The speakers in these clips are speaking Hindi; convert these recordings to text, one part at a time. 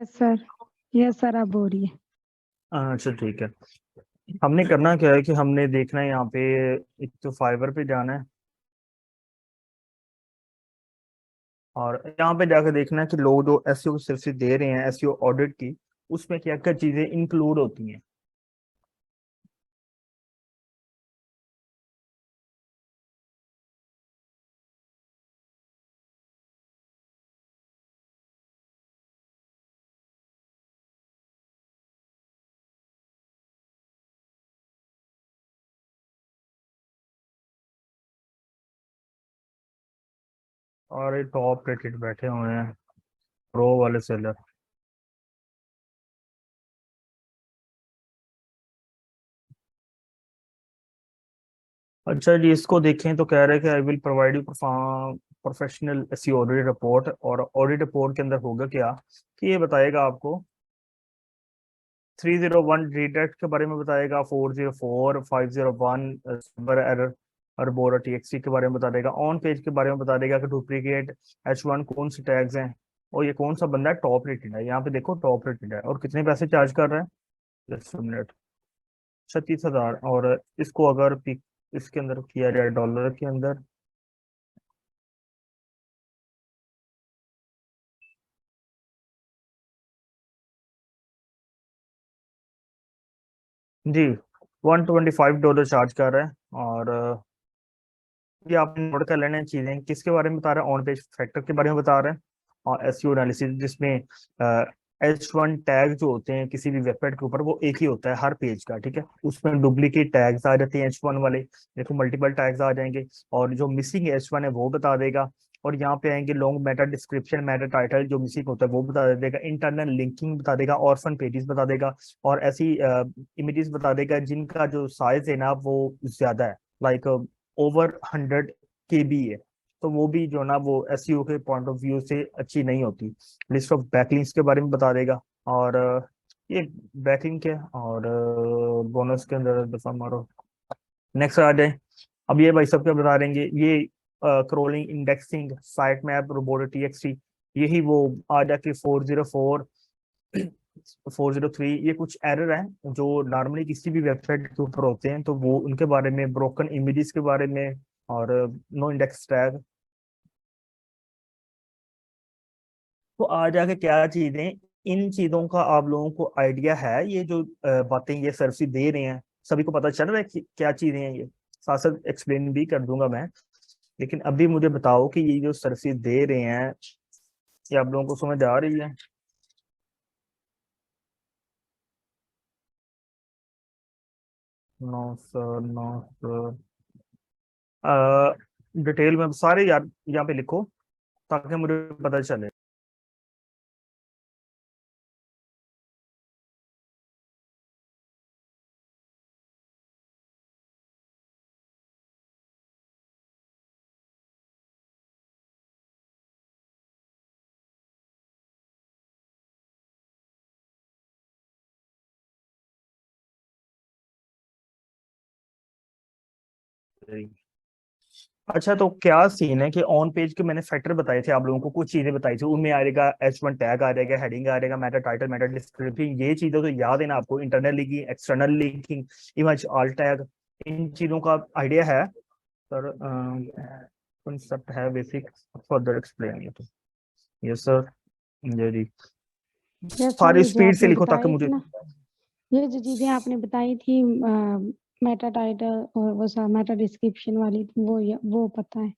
सर, यस सर, आप बोलिए। अच्छा ठीक है। हमने करना क्या है कि हमने देखना है यहाँ पे, एक तो फाइवर पे जाना है और यहाँ पे जाकर देखना है कि लोग जो एसईओ की सर्विस दे रहे हैं एसईओ ऑडिट की, उसमें क्या क्या चीजें इंक्लूड होती हैं। और ये टॉप रेटेड बैठे हुए हैं प्रो वाले सेलर। अच्छा जी, इसको देखें तो कह रहे हैं कि I will provide you professional SEO audit report. और ऑडिट रिपोर्ट के अंदर होगा क्या कि ये बताएगा आपको 301 रीडायरेक्ट के बारे में बताएगा, 404 501 सर्वर एरर और बोरा टीएक्सटी के बारे में बता देगा, ऑन पेज के बारे में बता देगा कि डुप्लीकेट H1 कौन से टैग्स हैं और ये कौन सा बंदा है टॉप रेटेड है। यहाँ पे देखो टॉप रेटेड है और कितने पैसे चार्ज कर रहे हैं। Just minute, 36,000। और इसको अगर पिक इसके अंदर किया जाए डॉलर के अंदर, जी $125 चार्ज कर रहे हैं। और ये आप नोट कर लेना चीजें किसके बारे में बता रहे हैं, ऑन पेज फैक्टर के बारे में बता रहे हैं और एसईओ एनालिसिस, जिसमें H1 टैग जो होते हैं किसी भी वेबसाइट के ऊपर वो एक ही होता है हर पेज का, ठीक है। उसमें डुप्लीकेट टैग्स आ जाते हैं H1 वाले, देखो मल्टीपल टैग्स आ जाएंगे और जो मिसिंग H1 है वो बता देगा। और यहाँ पे आएंगे long Meta description, Meta title जो मिसिंग होता है वो बता देगा, इंटरनल लिंकिंग बता देगा, ऑर्फन पेजेस बता देगा और ऐसी इमेजेस बता देगा जिनका जो साइज है ना वो ज्यादा है, लाइक ओवर 100 KB है। तो वो भी जो ना वो एसईओ के पॉइंट ऑफ व्यू से अच्छी नहीं होती। लिस्ट ऑफ बैकलिंक्स के बारे में बता देगा। और ये बैकलिंक है और बोनस के अंदर दफा मारो। नेक्स्ट आ जाए। अब ये भाई सब क्या बता देंगे, ये crawling indexing site map robot TXT, यही वो आ जाके 404 403, ये कुछ एरर हैं जो नॉर्मली किसी भी वेबसाइट के ऊपर होते हैं, तो वो उनके बारे में, ब्रोकन इमेजेस के बारे में और नो इंडेक्स टैग। तो आ जाके क्या चीजें, इन चीजों का आप लोगों को आइडिया है, ये जो बातें ये सर्विस दे रहे हैं सभी को पता चल रहा है कि क्या चीजें हैं ये। साथ साथ एक्सप्लेन भी कर दूंगा मैं, लेकिन अभी मुझे बताओ कि ये जो सर्विस दे रहे हैं ये आप लोगों को समझ आ रही है। No sir, no sir. Detail में सारे यार यहाँ पे लिखो ताकि मुझे पता चले। अच्छा, तो क्या सीन है कि ऑन पेज के मैंने फैक्टर बताए थे आप लोगों को, कुछ चीजें बताई थी, उनमें आएगा H1 टैग आ जाएगा, हेडिंग आ जाएगा, मेटा टाइटल, मेटा डिस्क्रिप्शन, ये चीजें तो याद है ना आपको, internal linking, external linking, image alt tag, इन चीजों का आइडिया है सर। कंसेप्ट है बेसिक, फर्दर एक्सप्लेन ये तो। Yes sir. जी जी, यस सर, सारी ये जो स्पीड से आपने लिखो ताकि बताई थी मुझे। ना, ये जो चीजें आपने बताई थी, मेटा टाइटल और वो सब मेटा डिस्क्रिप्शन वाली, वो पता है।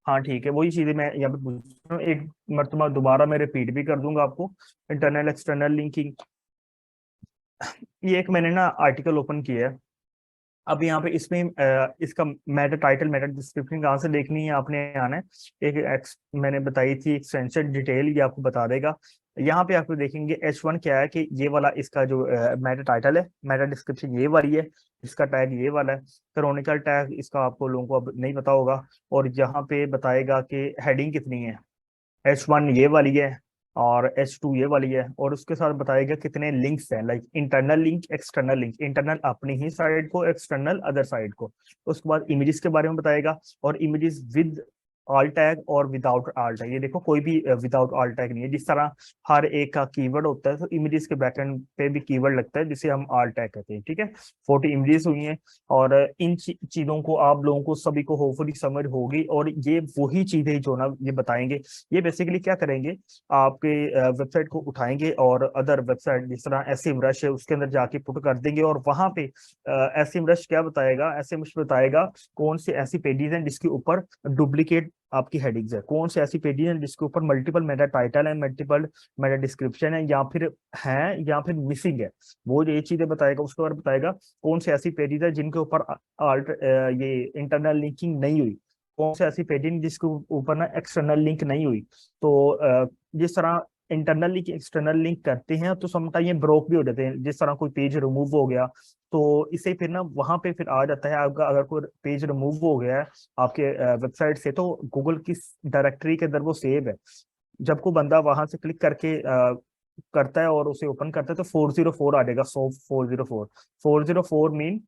हाँ ठीक है, वही चीजें मैं यहाँ पे पूछ रहा हूँ, एक मरतबा दोबारा मैं रिपीट भी कर दूंगा आपको। इंटरनल एक्सटर्नल लिंकिंग, ये एक मैंने ना आर्टिकल ओपन किया है। अब यहाँ पे इसमें इसका मेटा टाइटल, मेटा डिस्क्रिप्शन कहाँ से देखनी है, आपने आना है। मैंने बताई थी एक्सटेंशन डिटेल, ये आपको बता देगा। यहाँ पे आपको देखेंगे H1 क्या है कि ये वाला इसका जो मेटा टाइटल है, मेटा डिस्क्रिप्शन ये वाली है, इसका टैग ये वाला है। कैनोनिकल टैग इसका आपको लोगों को अब नहीं पता होगा। और यहाँ पे बताएगा कि हेडिंग कितनी है, H1 ये वाली है और H2 ये वाली है। और उसके साथ बताएगा कितने लिंक्स हैं, like internal link, external link, internal अपनी ही साइड को, एक्सटर्नल अदर साइड को। उसके बाद इमेजेस के बारे में बताएगा और इमेजेस विद ऑल्ट टैग और विदाउट ऑल्ट टैग। ये देखो कोई भी विदाउट ऑल्ट टैग नहीं है। जिस तरह हर एक का कीवर्ड होता है तो इमेजेस के बैकएंड पे भी कीवर्ड लगता है जिसे हम ऑल्ट टैग कहते हैं, ठीक है। 40 इमेजेस हुई हैं और इन चीजों को आप लोगों को सभी को होपफुली समझ होगी। और ये वही चीजें जो ना ये बताएंगे, ये बेसिकली क्या करेंगे, आपके वेबसाइट को उठाएंगे और अदर वेबसाइट जिस तरह एसईएमरश है उसके अंदर जाके पुट कर देंगे। और वहां पे एसईएमरश क्या बताएगा, एसईएमरश बताएगा कौन सी ऐसी पेजेस हैं जिसके ऊपर डुप्लीकेट आपकी हेडिंग्स है, कौन सी ऐसी पेजेस हैं जिसके ऊपर मल्टीपल मेटा टाइटल है, मल्टीपल मेटा डिस्क्रिप्शन है, या फिर मिसिंग है। वो जो ये चीजें बताएगा उसके बाद बताएगा कौन सी ऐसी पेजेस है जिनके ऊपर ये इंटरनल लिंकिंग नहीं हुई, कौन सी ऐसी पेजेस जिसके ऊपर ना एक्सटर्नल लिंक नहीं हुई। तो जिस तरह इंटरनल लिंक एक्सटर्नल लिंक करते हैं तो समटाइम ये ब्रोक भी हो जाते हैं। जिस तरह कोई पेज रिमूव हो गया तो इसे फिर ना वहां पे फिर आ जाता है आपका, अगर कोई पेज रिमूव हो गया है आपके वेबसाइट से तो गूगल की डायरेक्टरी के अंदर वो सेव है। जब को बंदा वहां से क्लिक करके करता है और उसे ओपन करता है तो 404 आ जाएगा। सो 404 मीन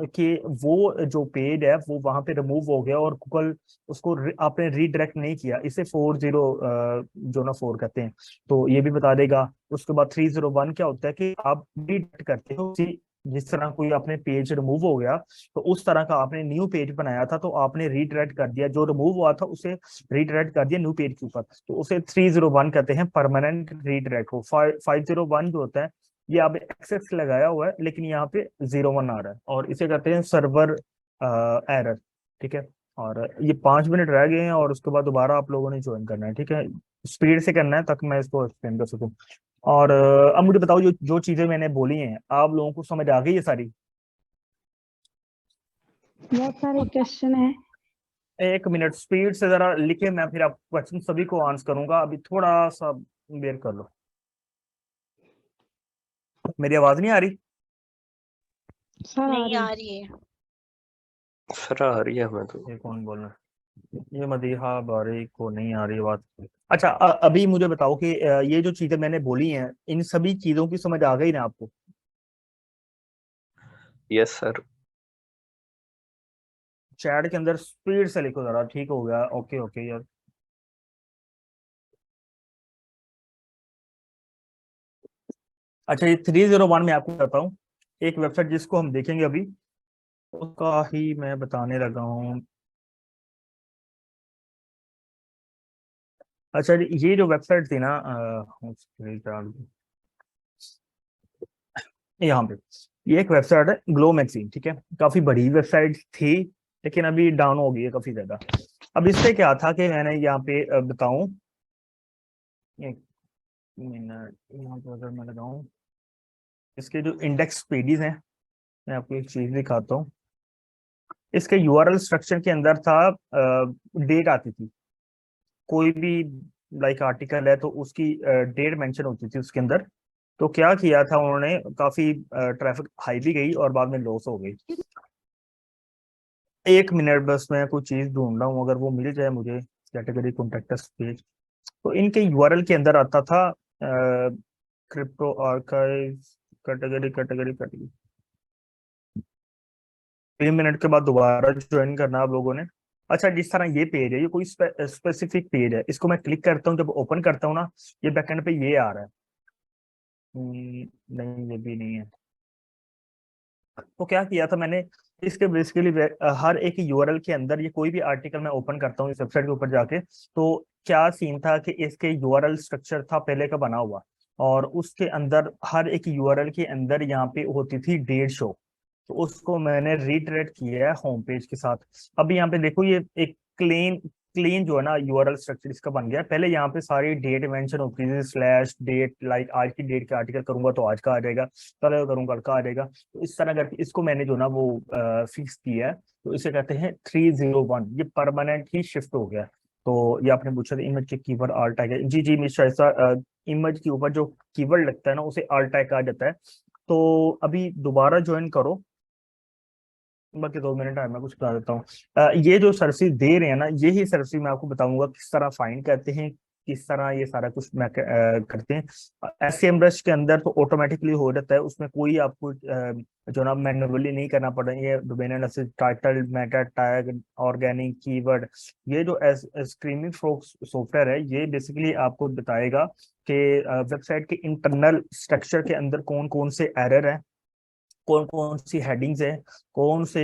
कि वो जो पेज है वो वहां पे रिमूव हो गया और गूगल उसको आपने रीडायरेक्ट नहीं किया, इसे 40 जो ना 4 कहते हैं। तो ये भी बता देगा। उसके बाद 301 क्या होता है कि आप रीडायरेक्ट करते हो जिस तरह कोई आपने पेज रिमूव हो गया तो उस तरह का आपने न्यू पेज बनाया था तो आपने रीडायरेक्ट कर दिया, जो रिमूव हुआ था उसे रीडायरेक्ट कर दिया न्यू पेज के ऊपर, तो उसे 301 कहते हैं परमानेंट रीडायरेक्ट हो। 501 जो होता है ये आप एक्सेस लगाया हुआ है लेकिन यहाँ पे 01 आ रहा है और इसे कहते हैं सर्वर एरर, ठीक है। और ये 5 मिनट रह गए हैं और उसके बाद दोबारा आप लोगों ने ज्वाइन करना है, ठीक है। स्पीड से करना है ताकि मैं इसको एक्सप्लेन कर सकूं। और अब मुझे बताओ जो जो चीजें मैंने बोली हैं आप लोगों को समझ आ गई है सारी? बहुत सारे क्वेश्चन है। 1 मिनट स्पीड से जरा लिखे, मैं फिर आप क्वेश्चन सभी को आंसर करूंगा। अभी थोड़ा सा बेर कर लो। मेरी आवाज नहीं आ रही? सर आ नहीं रही आ रही है। सर आ रही है हमें तो। ये कौन बोल रहा है? ये मदीहा बारी को नहीं आ रही बात। अच्छा अभी मुझे बताओ कि ये जो चीजें मैंने बोली हैं इन सभी चीजों की समझ आ गई ना आपको? Yes sir. चैट के अंदर स्पीड से लिखो जरा, ठीक हो गया? ओके ओके यार। अच्छा ये 301 में आपको बताता हूँ एक वेबसाइट जिसको हम देखेंगे अभी, उसका ही मैं बताने लगा हूँ। अच्छा ये जो वेबसाइट थी ना यहाँ पे ये एक वेबसाइट है ग्लो मैगजीन, ठीक है। काफी बड़ी वेबसाइट थी लेकिन अभी डाउन हो गई है काफी ज्यादा। अब इससे क्या था कि मैंने यहाँ पे बताऊं, एक मिनट यहाँ पे अगर मैं लगाऊं, इसके जो इंडेक्स पेजेस हैं मैं आपको एक चीज दिखाता हूँ। इसके यूआरएल स्ट्रक्चर के अंदर था डेट आती थी, कोई भी लाइक आर्टिकल है तो उसकी डेट मेंशन होती थी उसके अंदर। तो क्या किया था उन्होंने, काफी ट्रैफिक हाई भी गई और बाद में लॉस हो गई। 1 मिनट बस मैं कोई चीज ढूंढ रहा हूँ, अगर वो मिल जाए मुझे। कैटेगरी कॉन्टेक्ट पेज, तो इनके यूआरएल के अंदर आता था crypto archive category category category. 3 minute के बाद दोबारा ज्वाइन करना आप लोगों ने। अच्छा जिस तरह ये पेज है, ये कोई स्पेसिफिक पेज है, इसको मैं क्लिक करता हूँ, जब ओपन करता हूँ ना ये बैकएंड पे ये आ रहा है। नहीं ये भी नहीं है। तो क्या किया था मैंने, इसके बेसिकली हर एक यूआरएल के अंदर ये कोई भी आर्टिकल मैं ओपन करता हूँ इस वेबसाइट के ऊपर जाके, तो क्या सीन था कि इसके यूआरएल स्ट्रक्चर था पहले का बना हुआ और उसके अंदर हर एक यूआरएल के अंदर यहाँ पे होती थी डेट शो। तो उसको मैंने रीडायरेक्ट किया है होम पेज के साथ। अभी यहाँ पे देखो ये एक क्लीन क्लीन जो है ना यूआरएल स्ट्रक्चर इसका बन गया। पहले यहाँ पे सारी डेट मेंशन होती थी, स्लैश डेट, लाइक आज की डेट का आर्टिकल करूंगा तो आज का आ जाएगा, कल करूंगा कल का आ जाएगा। तो इस तरह करके इसको मैंने जो ना वो फिक्स किया है। तो इसे कहते हैं 301, ये परमानेंट ही शिफ्ट हो गया। तो ये आपने पूछा था इमेज के कीवर्ड आल्ट टैग है, जी जी मिस्टर ऐसा इमेज के ऊपर जो कीवर्ड लगता है ना उसे आल्ट टैग कहा जाता है। तो अभी दोबारा ज्वाइन करो, बाकी 2 मिनट है मैं कुछ बता देता हूँ। ये जो सर्विस दे रहे हैं ना यही सर्विस मैं आपको बताऊंगा किस तरह फाइंड करते हैं, किस तरह ये सारा कुछ करते हैं। SEMrush के अंदर तो ऑटोमेटिकली हो जाता है, उसमें कोई आपको जो ना मैन्युअली नहीं करना पड़ रहा है। ये domain analysis, title, Meta tag, organic keyword, ये जो स्क्रीमिंग फ्रॉग सॉफ्टवेयर है ये बेसिकली आपको बताएगा कि वेबसाइट के इंटरनल स्ट्रक्चर के अंदर कौन कौन से एरर है, कौन कौन सी हेडिंग्स है, कौन से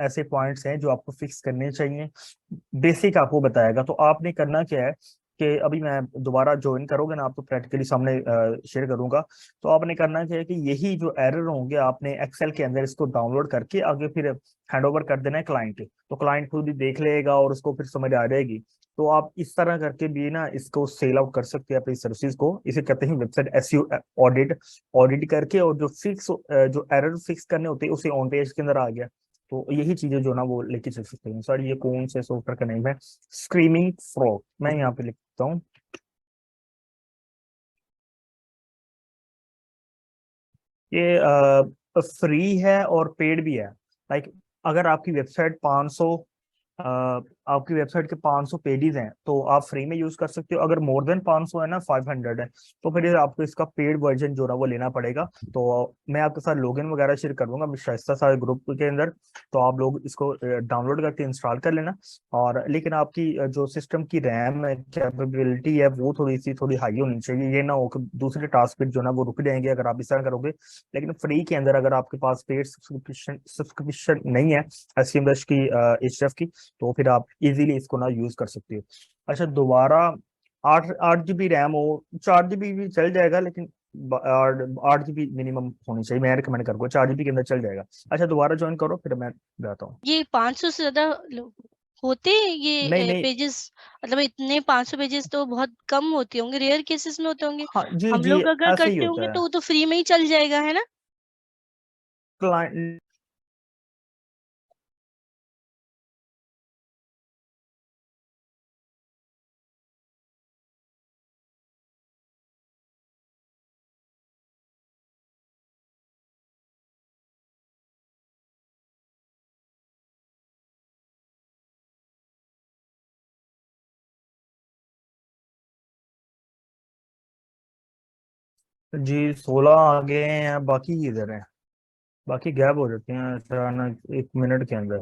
ऐसे पॉइंट्स हैं जो आपको फिक्स करने चाहिए, बेसिक आपको बताएगा। तो आपने करना क्या है कि अभी मैं दोबारा ज्वाइन करोगे ना, आप तो प्रैक्टिकली सामने शेयर करूंगा। तो आपने करना क्या है कि यही जो एरर होंगे आपने एक्सेल के अंदर इसको डाउनलोड करके आगे फिर हैंड ओवर कर देना है क्लाइंट के। तो क्लाइंट खुद ही देख लेगा और उसको फिर समझ आ जाएगी। तो आप इस तरह करके भी ना इसको सेल आउट कर सकते हैं अपनी सर्विसेज को। इसे कहते हैं वेबसाइट एसईओ ऑडिट। ऑडिट करके और जो जो एरर फिक्स करने होते हैं उसे ऑन पेज के अंदर आ गया। तो यही चीजें जो ना वो लेके चल सकते हैं। सर ये कौन से सॉफ्टवेयर का नेम है? Screaming frog. मैं यहाँ पे लिखता हूँ। ये फ्री है और पेड भी है। लाइक अगर आपकी वेबसाइट 500 आपकी वेबसाइट के 500 पेजेस हैं तो आप फ्री में यूज कर सकते हो। अगर मोर देन 500 है ना, 500 है, तो फिर आपको इसका पेड वर्जन जो ना वो लेना पड़ेगा। तो मैं आपके साथ लॉगिन वगैरह शेयर कर दूंगा शाइस्ता सारे ग्रुप के अंदर। तो आप लोग इसको डाउनलोड करके इंस्टॉल कर लेना। और लेकिन आपकी जो सिस्टम की रैम कैपेबिलिटी है वो थोड़ी हाई होनी चाहिए। ये ना हो कि दूसरे टास्क पे जो ना वो रुक जाएंगे अगर आप इस तरह करोगे। लेकिन फ्री के अंदर अगर आपके पास पेड सब्सक्रिप्शन नहीं है एसईएमएस की, एचएफ की, तो फिर आप इजीली इसको ना यूज कर सकते हो। अच्छा दोबारा 8 8 GB रैम हो, 4 GB भी चल जाएगा, लेकिन 8 GB मिनिमम होनी चाहिए। मैं रिकमेंड करूंगा 4 GB के अंदर चल जाएगा। अच्छा दोबारा ज्वाइन करो फिर मैं जाता हूँ। ये 500 से ज्यादा होते नहीं ये नहीं। पेजेस? मतलब इतने 500 पेजेस तो बहुत कम होते होंगे, रेयर केसेस में होते होंगे। हाँ जी हम जी, लोग अगर ऐसे ही करते होंगे होता है। तो वो तो फ्री में ही चल जाएगा, है ना? क्लाइंट जी 16 आ गए हैं, बाकी किधर है? बाकी गैप हो जाते हैं अचानक 1 मिनट के अंदर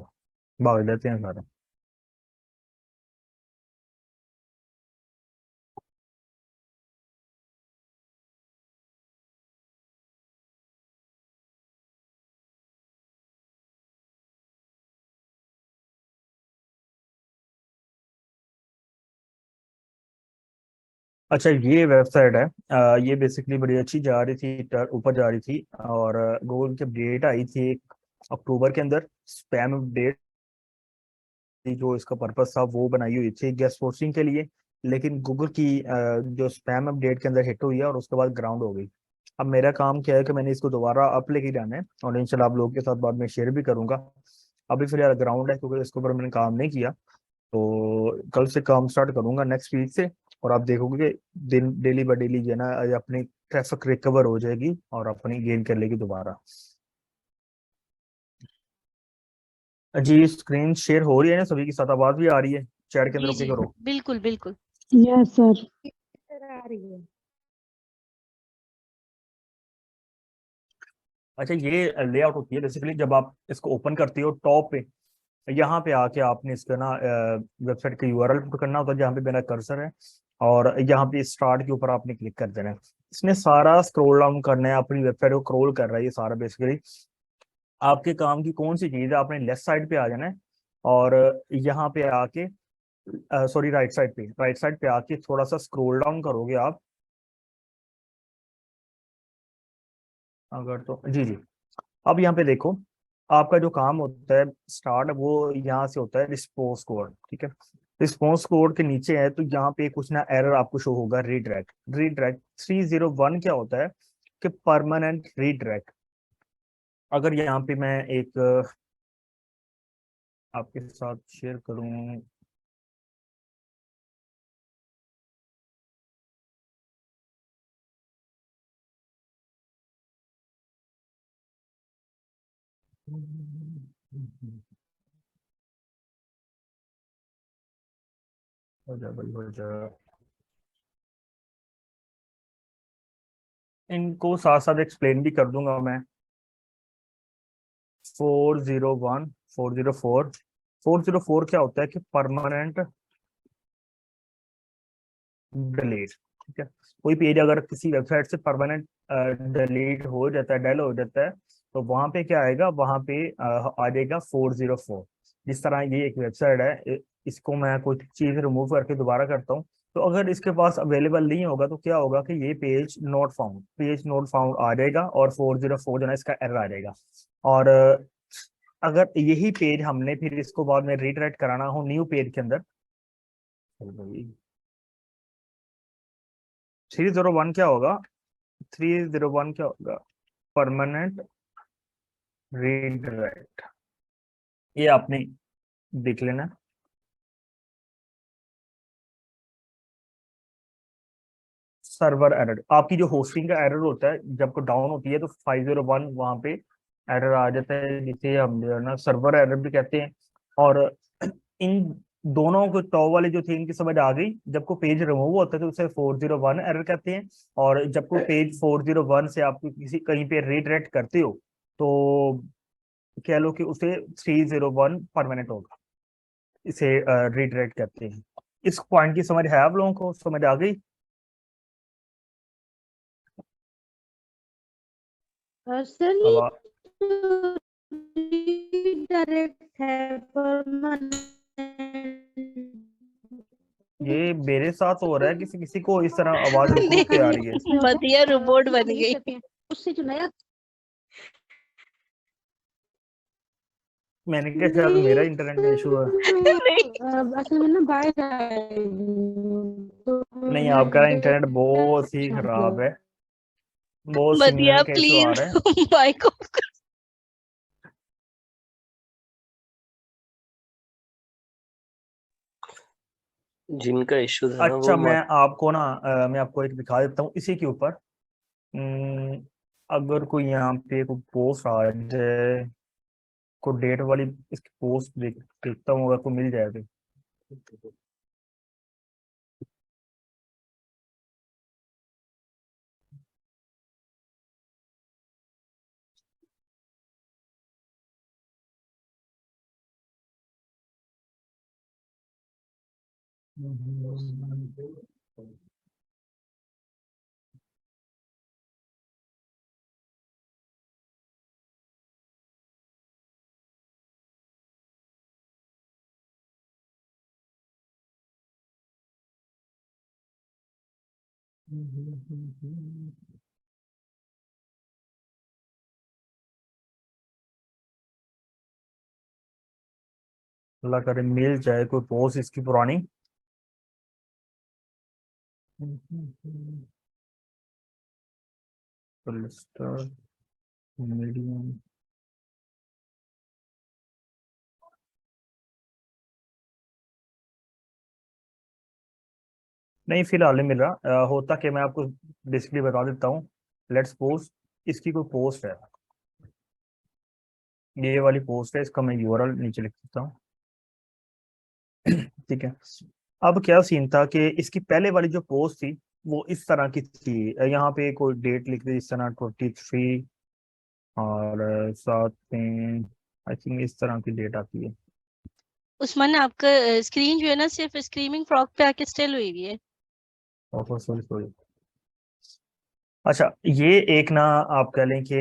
भाग जाते हैं सारे। अच्छा ये वेबसाइट है, ये बेसिकली बड़ी अच्छी जा रही थी, ऊपर जा रही थी। और गूगल की अपडेट आई थी 1 अक्टूबर के अंदर, स्पैम अपडेट थी। जो इसका पर्पस था वो बनाई हुई थी गेस्ट पोस्टिंग के लिए। लेकिन गूगल की जो स्पैम अपडेट के अंदर हिट हुई है और उसके बाद ग्राउंड हो गई। अब मेरा काम क्या है कि मैंने इसको दोबारा अप लेके जाना है और इंशाल्लाह आप लोगों के साथ बाद में शेयर भी करूंगा। अभी फिलहाल ग्राउंड है क्योंकि इसके ऊपर मैंने काम नहीं किया। तो कल से काम स्टार्ट करूंगा नेक्स्ट वीक से। और आप देखोगे कि दिन डेली बाय डेली जो है ना ये अपनी ट्रैफिक रिकवर हो जाएगी और अपनी गेन कर लेगी दोबारा। जी स्क्रीन शेयर हो रही है ना सभी के साथ? आवाज भी आ रही है? चैट के अंदर जी ओके जी, करो। बिल्कुल बिल्कुल। Yes sir. आ रही है। अच्छा ये लेआउट होती है बेसिकली जब आप इसको ओपन करते हो टॉप पे, यहाँ पे आके आपने इसका ना वेबसाइट का यूआरएल पुट करना होता है जहाँ पे मेरा कर्सर है। और यहाँ पे स्टार्ट के ऊपर आपने क्लिक कर देना है। इसने सारा स्क्रॉल डाउन करना है, अपनी वेबसाइट को क्रॉल कर रहा है ये सारा बेसिकली। आपके काम की कौन सी चीज है, आपने लेफ्ट साइड पे आ जाना है। और यहाँ पे आके सॉरी राइट साइड पे आके थोड़ा सा स्क्रॉल डाउन करोगे आप। अगर तो जी जी, अब यहाँ पे देखो, आपका जो काम होता है स्टार्ट वो यहाँ से होता है रिस्पॉन्स कोड, ठीक है। रिस्पॉन्स कोड के नीचे है तो यहाँ पे कुछ ना एरर आपको शो होगा, रीडायरेक्ट। रीडायरेक्ट 301 क्या होता है कि परमानेंट रीडायरेक्ट। अगर यहाँ पे मैं एक आपके साथ शेयर करूँ। हो जा भाई हो जा। इनको साथ साथ एक्सप्लेन भी कर दूंगा मैं। 401 404 404 क्या होता है कि परमानेंट डिलीट। ठीक है, कोई पेज अगर किसी वेबसाइट से परमानेंट डिलीट हो जाता है, डेल हो जाता है, तो वहां पे क्या आएगा, वहां पे आ जाएगा 404। जिस तरह ये एक वेबसाइट है, इसको मैं कोई चीज रिमूव करके दोबारा करता हूँ, तो अगर इसके पास अवेलेबल नहीं होगा तो क्या होगा कि ये पेज नॉट फाउंड आ जाएगा और 404 जो है इसका एरर आ जाएगा। और अगर यही पेज हमने फिर इसको बाद में रीडायरेक्ट कराना हो न्यू पेज के अंदर, 301 क्या होगा, 301 क्या होगा, परमानेंट रीडायरेक्ट। ये आपने देख लेना। सर्वर एरर, आपकी जो होस्टिंग का एरर होता है जब को डाउन होती है तो 501 वहां पे एरर आ जाता है, जिसे हम जो है ना सर्वर एरर भी कहते हैं। और इन दोनों को टॉप वाले जो थे इनकी समझ आ गई। जब को पेज रिमूव होता है तो उसे 401 एरर कहते हैं, और जब को पेज 401 से आप किसी कहीं पे रीडायरेक्ट करते हो तो कह लो कि उसे 301 परमानेंट होगा, इसे रीडायरेक्ट करते हैं। इस पॉइंट की समझ है आप लोगों को, समझ आ गई? सर अब डायरेक्ट है परमानेंट। ये मेरे साथ हो रहा है, किसी किसी को इस तरह आवाज रुक रुक के आ रही है। बढ़िया रोबोट बन गई। उससे जो नया मैंने क्या शायद मेरा इंटरनेट में इशू है। असल में ना बाहर आए नहीं, आपका इंटरनेट बहुत ही खराब है, बहुत बढ़िया सिग्नल का इशू आ प्लीज रहा है। माइक ऑफ कर। जिनका इश्यू था ना अच्छा, वो मैं आपको ना मैं आपको एक दिखा देता हूँ इसी के ऊपर। अगर कोई यहाँ पे कोई पोस्ट आ जाए, को डेट वाली इसकी पोस्ट देखता हूँ, अगर कोई मिल जाए तो। अल्लाह करे मिल जाए कोई पोस्ट इसकी पुरानी। मीडियम नहीं, फिलहाल नहीं मिल रहा। होता कि मैं आपको बेसिकली बता देता हूँ। लेट्स सपोज इसकी कोई पोस्ट है, ये वाली पोस्ट है, इसका मैं यूआरएल नीचे लिख देता हूँ। ठीक है, अब क्या सीन था कि इसकी पहले वाली जो पोस्ट थी वो इस तरह की थी। यहाँ पे कोई डेट लिख दी इस तरह 23, और साथ में आई थिंक इस तरह की डेट आती है। उस्मान आपका स्क्रीन जो है ना सिर्फ स्क्रीमिंग फ्रॉग पे आके स्टिल हुई हुई है। सॉरी। अच्छा, ये एक ना आप कह लें कि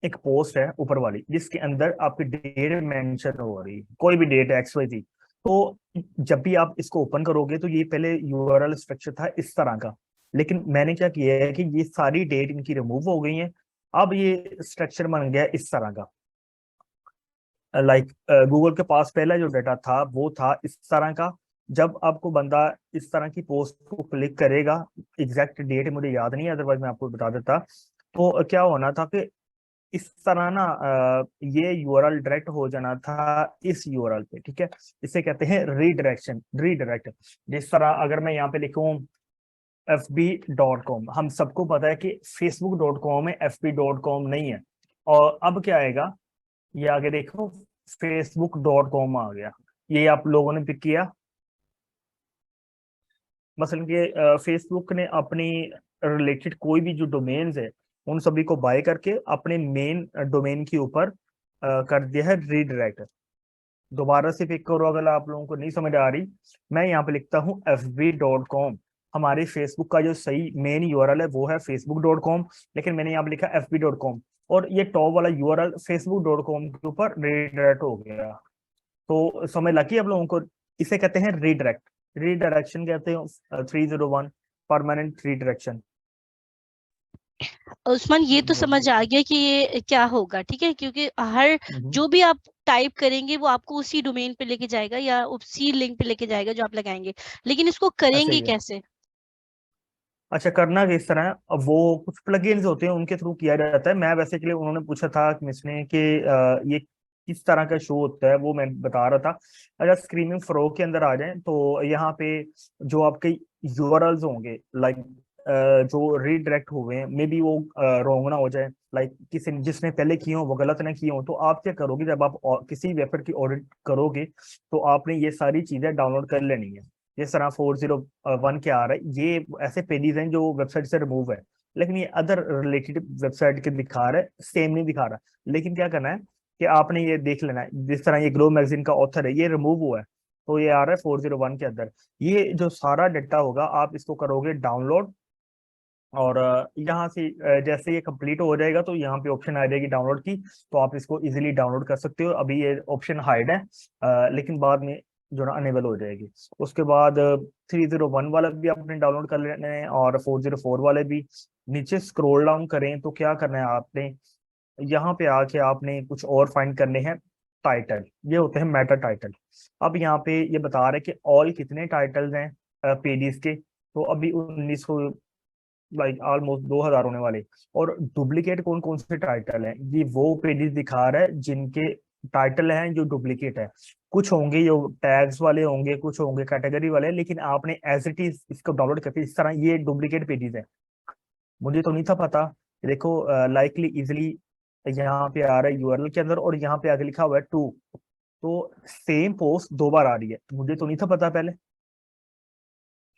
एक पोस्ट है ऊपर वाली जिसके अंदर आपकी डेट मेंशन हो रही, कोई भी डेट एक्स वाई थी। तो जब भी आप इसको ओपन करोगे तो ये पहले यूआरएल स्ट्रक्चर था इस तरह का, लेकिन मैंने क्या किया है कि ये सारी डेट इनकी रिमूव हो गई है। अब ये स्ट्रक्चर बन गया इस तरह का। लाइक गूगल के पास पहला जो डाटा था वो था इस तरह का। जब आपको बंदा इस तरह की पोस्ट को क्लिक करेगा, एग्जैक्ट डेट मुझे याद नहीं है, अदरवाइज मैं आपको बता देता। तो क्या होना था कि इस तरह ना ये यूआरएल डायरेक्ट हो जाना था इस यूआरएल पे। ठीक है, इसे कहते हैं रीडायरेक्ट। जिस तरह अगर मैं यहाँ पे लिखूं fb.com, हम सबको पता है कि facebook.com है, fb.com नहीं है। और अब क्या आएगा, ये आगे देखो facebook.com आ गया। ये आप लोगों ने पिक किया, मसलन के फेसबुक ने अपनी रिलेटेड कोई भी जो डोमेन्स है उन सभी को बाय करके अपने मेन डोमेन के ऊपर कर दिया है रीडायरेक्ट। दोबारा से पिक करो अगर आप लोगों को नहीं समझ आ रही, मैं यहाँ पे लिखता हूँ fb.com। हमारे फेसबुक का जो सही मेन यूआरएल है वो है facebook.com, लेकिन मैंने यहाँ पे लिखा fb.com और ये टॉप वाला यूआरएल facebook.com के ऊपर रीडायरेक्ट हो गया। तो समझ लगी आप लोगों को? इसे कहते हैं रीडायरेक्ट, रीडायरेक्शन कहते हैं 301 परमानेंट रीडायरेक्शन। उस्मान ये तो समझ आ गया कि ये क्या होगा, ठीक है, क्योंकि हर जो भी आप टाइप करेंगे वो आपको उसी डोमेन पे लेके जाएगा या उसी लिंक पे लेके जाएगा जो आप लगाएंगे, लेकिन इसको करेंगे कैसे? अच्छा, करना किस तरह है? अब वो कुछ प्लगइन्स होते हैं उनके थ्रू किया जाता है। मैं बेसिकली उन्होंने पूछा था कि मिसने कि ये किस तरह का शो होता है, वो मैं बता रहा था। अगर स्क्रीमिंग फ्रो के अंदर आ जाए तो यहाँ पे जो आपके यूआरएल्स होंगे, लाइक जो रीडायरेक्ट हुए हैं, मे बी वो रॉन्ग ना हो जाए, लाइक किसी जिसने पहले किए हो वो गलत ना किए हो, तो आप क्या करोगे जब आप किसी वेबसाइट की ऑडिट करोगे तो आपने ये सारी चीजें डाउनलोड कर लेनी है। जिस तरह 401 के आ रहा है, ये ऐसे पेजेस हैं जो वेबसाइट से रिमूव है, लेकिन ये अदर रिलेटेड वेबसाइट के दिखा रहा है, सेम नहीं दिखा रहा। लेकिन क्या करना है कि आपने ये देख लेना है, जिस तरह ये ग्लो मैगजीन का ऑथर है, ये रिमूव हुआ है तो ये आ रहा है 401 के अंदर। ये जो सारा डाटा होगा आप इसको करोगे डाउनलोड, और यहाँ से जैसे ये कंप्लीट हो जाएगा तो यहाँ पे ऑप्शन आ जाएगी डाउनलोड की, तो आप इसको इजीली डाउनलोड कर सकते हो। अभी ये ऑप्शन हाइड है, लेकिन बाद में जो ना अनेबल हो जाएगी। उसके बाद 301 वाला भी आपने डाउनलोड कर लेना है और 404 वाले भी। नीचे स्क्रॉल डाउन करें तो क्या करना है आपने, यहाँ पे आके आपने कुछ और फाइंड करने हैं टाइटल, ये होते हैं मेटा टाइटल। अब यहाँ पे ये बता रहे हैं कि ऑल कितने टाइटल्स हैं पेजेस के, तो अभी 1900, लाइक ऑलमोस्ट 2000 होने वाले। और डुप्लीकेट कौन कौन से टाइटल हैं, ये वो पेजेस दिखा रहा है जिनके टाइटल हैं जो डुप्लीकेट है। कुछ होंगे जो टैग्स वाले होंगे, कुछ होंगे कैटेगरी वाले, लेकिन आपने एज इट इज इसको डाउनलोड करके इस तरह ये डुप्लीकेट पेजेस है। मुझे तो नहीं था पता। देखो लाइकली इजिली यहाँ पे आ रहा है यूआरएल के अंदर, और यहाँ पे आगे लिखा हुआ है टू, तो सेम पोस्ट दो बार आ रही है। मुझे तो नहीं था पता पहले।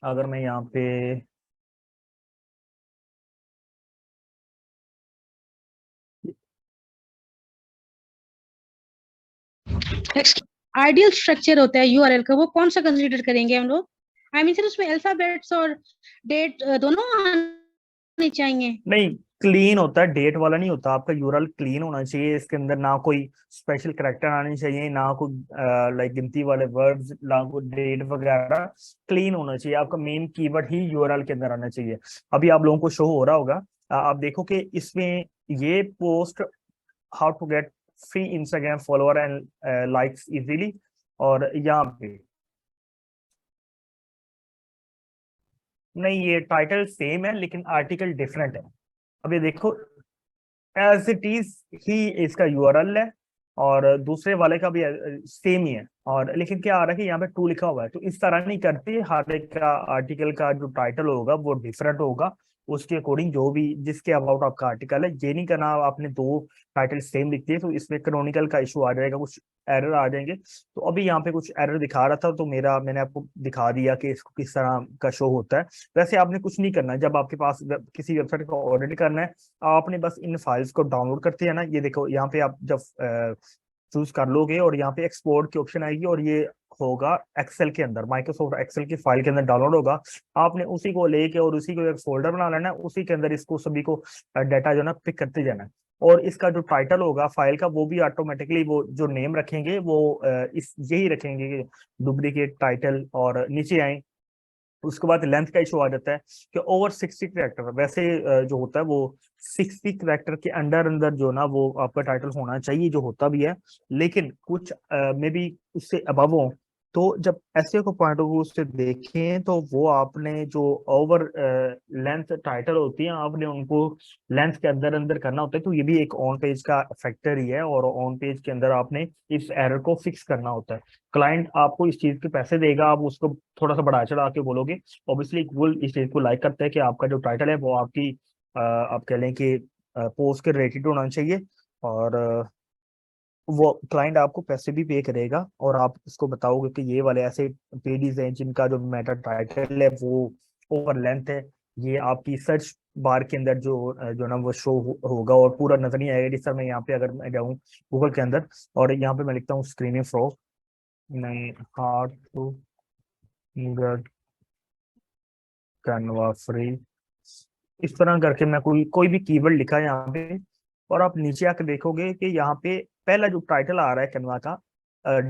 अगर मैं यहाँ पे आइडियल स्ट्रक्चर होता है यूआरएल का, वो कौन सा कंसीडर करेंगे हम लोग? आई मीन सर उसमें अल्फाबेट्स और डेट दोनों आने चाहिए? नहीं, क्लीन होता है, डेट वाला नहीं होता। आपका यूआरएल क्लीन होना चाहिए, इसके अंदर ना कोई स्पेशल कैरेक्टर आने चाहिए, ना कोई लाइक गिनती वाले वर्ड्स, ना कोई डेट वगैरह। क्लीन होना चाहिए, आपका मेन कीवर्ड ही यूआरएल के अंदर आना चाहिए। अभी आप लोगों को शो हो रहा होगा, आप देखो कि इसमें ये post how to get free Instagram follower and likes easily, और यहाँ पे नहीं, ये टाइटल सेम है लेकिन आर्टिकल डिफरेंट है। अब ये देखो एज इट इज ही इसका यूआरएल है और दूसरे वाले का भी सेम ही है, और लेकिन क्या आ रहा है कि यहाँ पे टू लिखा हुआ है। तो इस तरह नहीं करते, हर एक का आर्टिकल का जो टाइटल होगा वो डिफरेंट होगा, उसके अकॉर्डिंग जो भी जिसके अबाउट आपका आर्टिकल है। ये नहीं करना आपने दो टाइटल सेम लिख दिए तो इसमें कैनोनिकल का इशू आ जाएगा, कुछ एरर आ जाएंगे। तो अभी यहाँ पे कुछ एरर दिखा रहा था तो मैंने आपको दिखा दिया कि इसको किस तरह का शो होता है। वैसे आपने कुछ नहीं करना है, जब आपके पास किसी वेबसाइट को ऑडिट करना है आपने बस इन फाइल्स को डाउनलोड करते हैं ना। ये देखो यहाँ पे आप जब चूज कर लोगे और यहाँ पे एक्सपोर्ट की ऑप्शन आएगी और ये होगा एक्सेल के अंदर, माइक्रोसॉफ्ट एक्सेल की फाइल के अंदर डाउनलोड होगा। आपने उसी को लेके और उसी को एक फोल्डर बना लेना है, उसी के अंदर इसको सभी को डाटा जो ना पिक करते जाना है। और इसका जो टाइटल होगा फाइल का वो भी ऑटोमेटिकली वो जो नेम रखेंगे वो इस यही रखेंगे डुप्लीकेट टाइटल, और नीचे आए उसके बाद लेंथ का इशू आ जाता है कि ओवर 60 कैरेक्टर। वैसे जो होता है वो 60 कैरेक्टर के अंदर अंदर जो ना वो आपका टाइटल होना चाहिए, जो होता भी है, लेकिन कुछ मे बी उससे अबव हो। तो जब एसईओ को पॉइंट ऑफ व्यू से देखें तो वो आपने जो ओवर लेंथ टाइटल होती है आपने उनको लेंथ के अंदर अंदर करना होता है। तो ये भी एक ऑन पेज का फैक्टर ही है, और ऑन पेज के अंदर आपने इस एरर को फिक्स करना होता है। क्लाइंट आपको इस चीज के पैसे देगा, आप उसको थोड़ा सा बढ़ा चढ़ा के बोलोगे, ऑब्वियसली गूगल इस चीज को लाइक करता है कि आपका जो टाइटल है वो आपकी आप कह लें कि पोस्ट के रिलेटेड होना चाहिए। और वो क्लाइंट आपको पैसे भी पे करेगा और आप इसको बताओगे कि ये वाले ऐसे पेजेस हैं जिनका जो मेटा टाइटल है वो ओवर लेंथ है, ये आपकी सर्च बार के अंदर जो ना वो शो होगा और पूरा नजर नहीं आएगा। जिस तरह मैं यहाँ पे अगर मैं जाऊँ गूगल के अंदर और यहाँ पे मैं लिखता हूँ स्क्रीनिंग फ्रॉग, नहीं hard to get Canva free, इस तरह करके मैं कोई भी कीवर्ड लिखा है यहाँ पे और आप नीचे आके देखोगे कि यहाँ पे पहला जो टाइटल आ रहा है कैनवा का,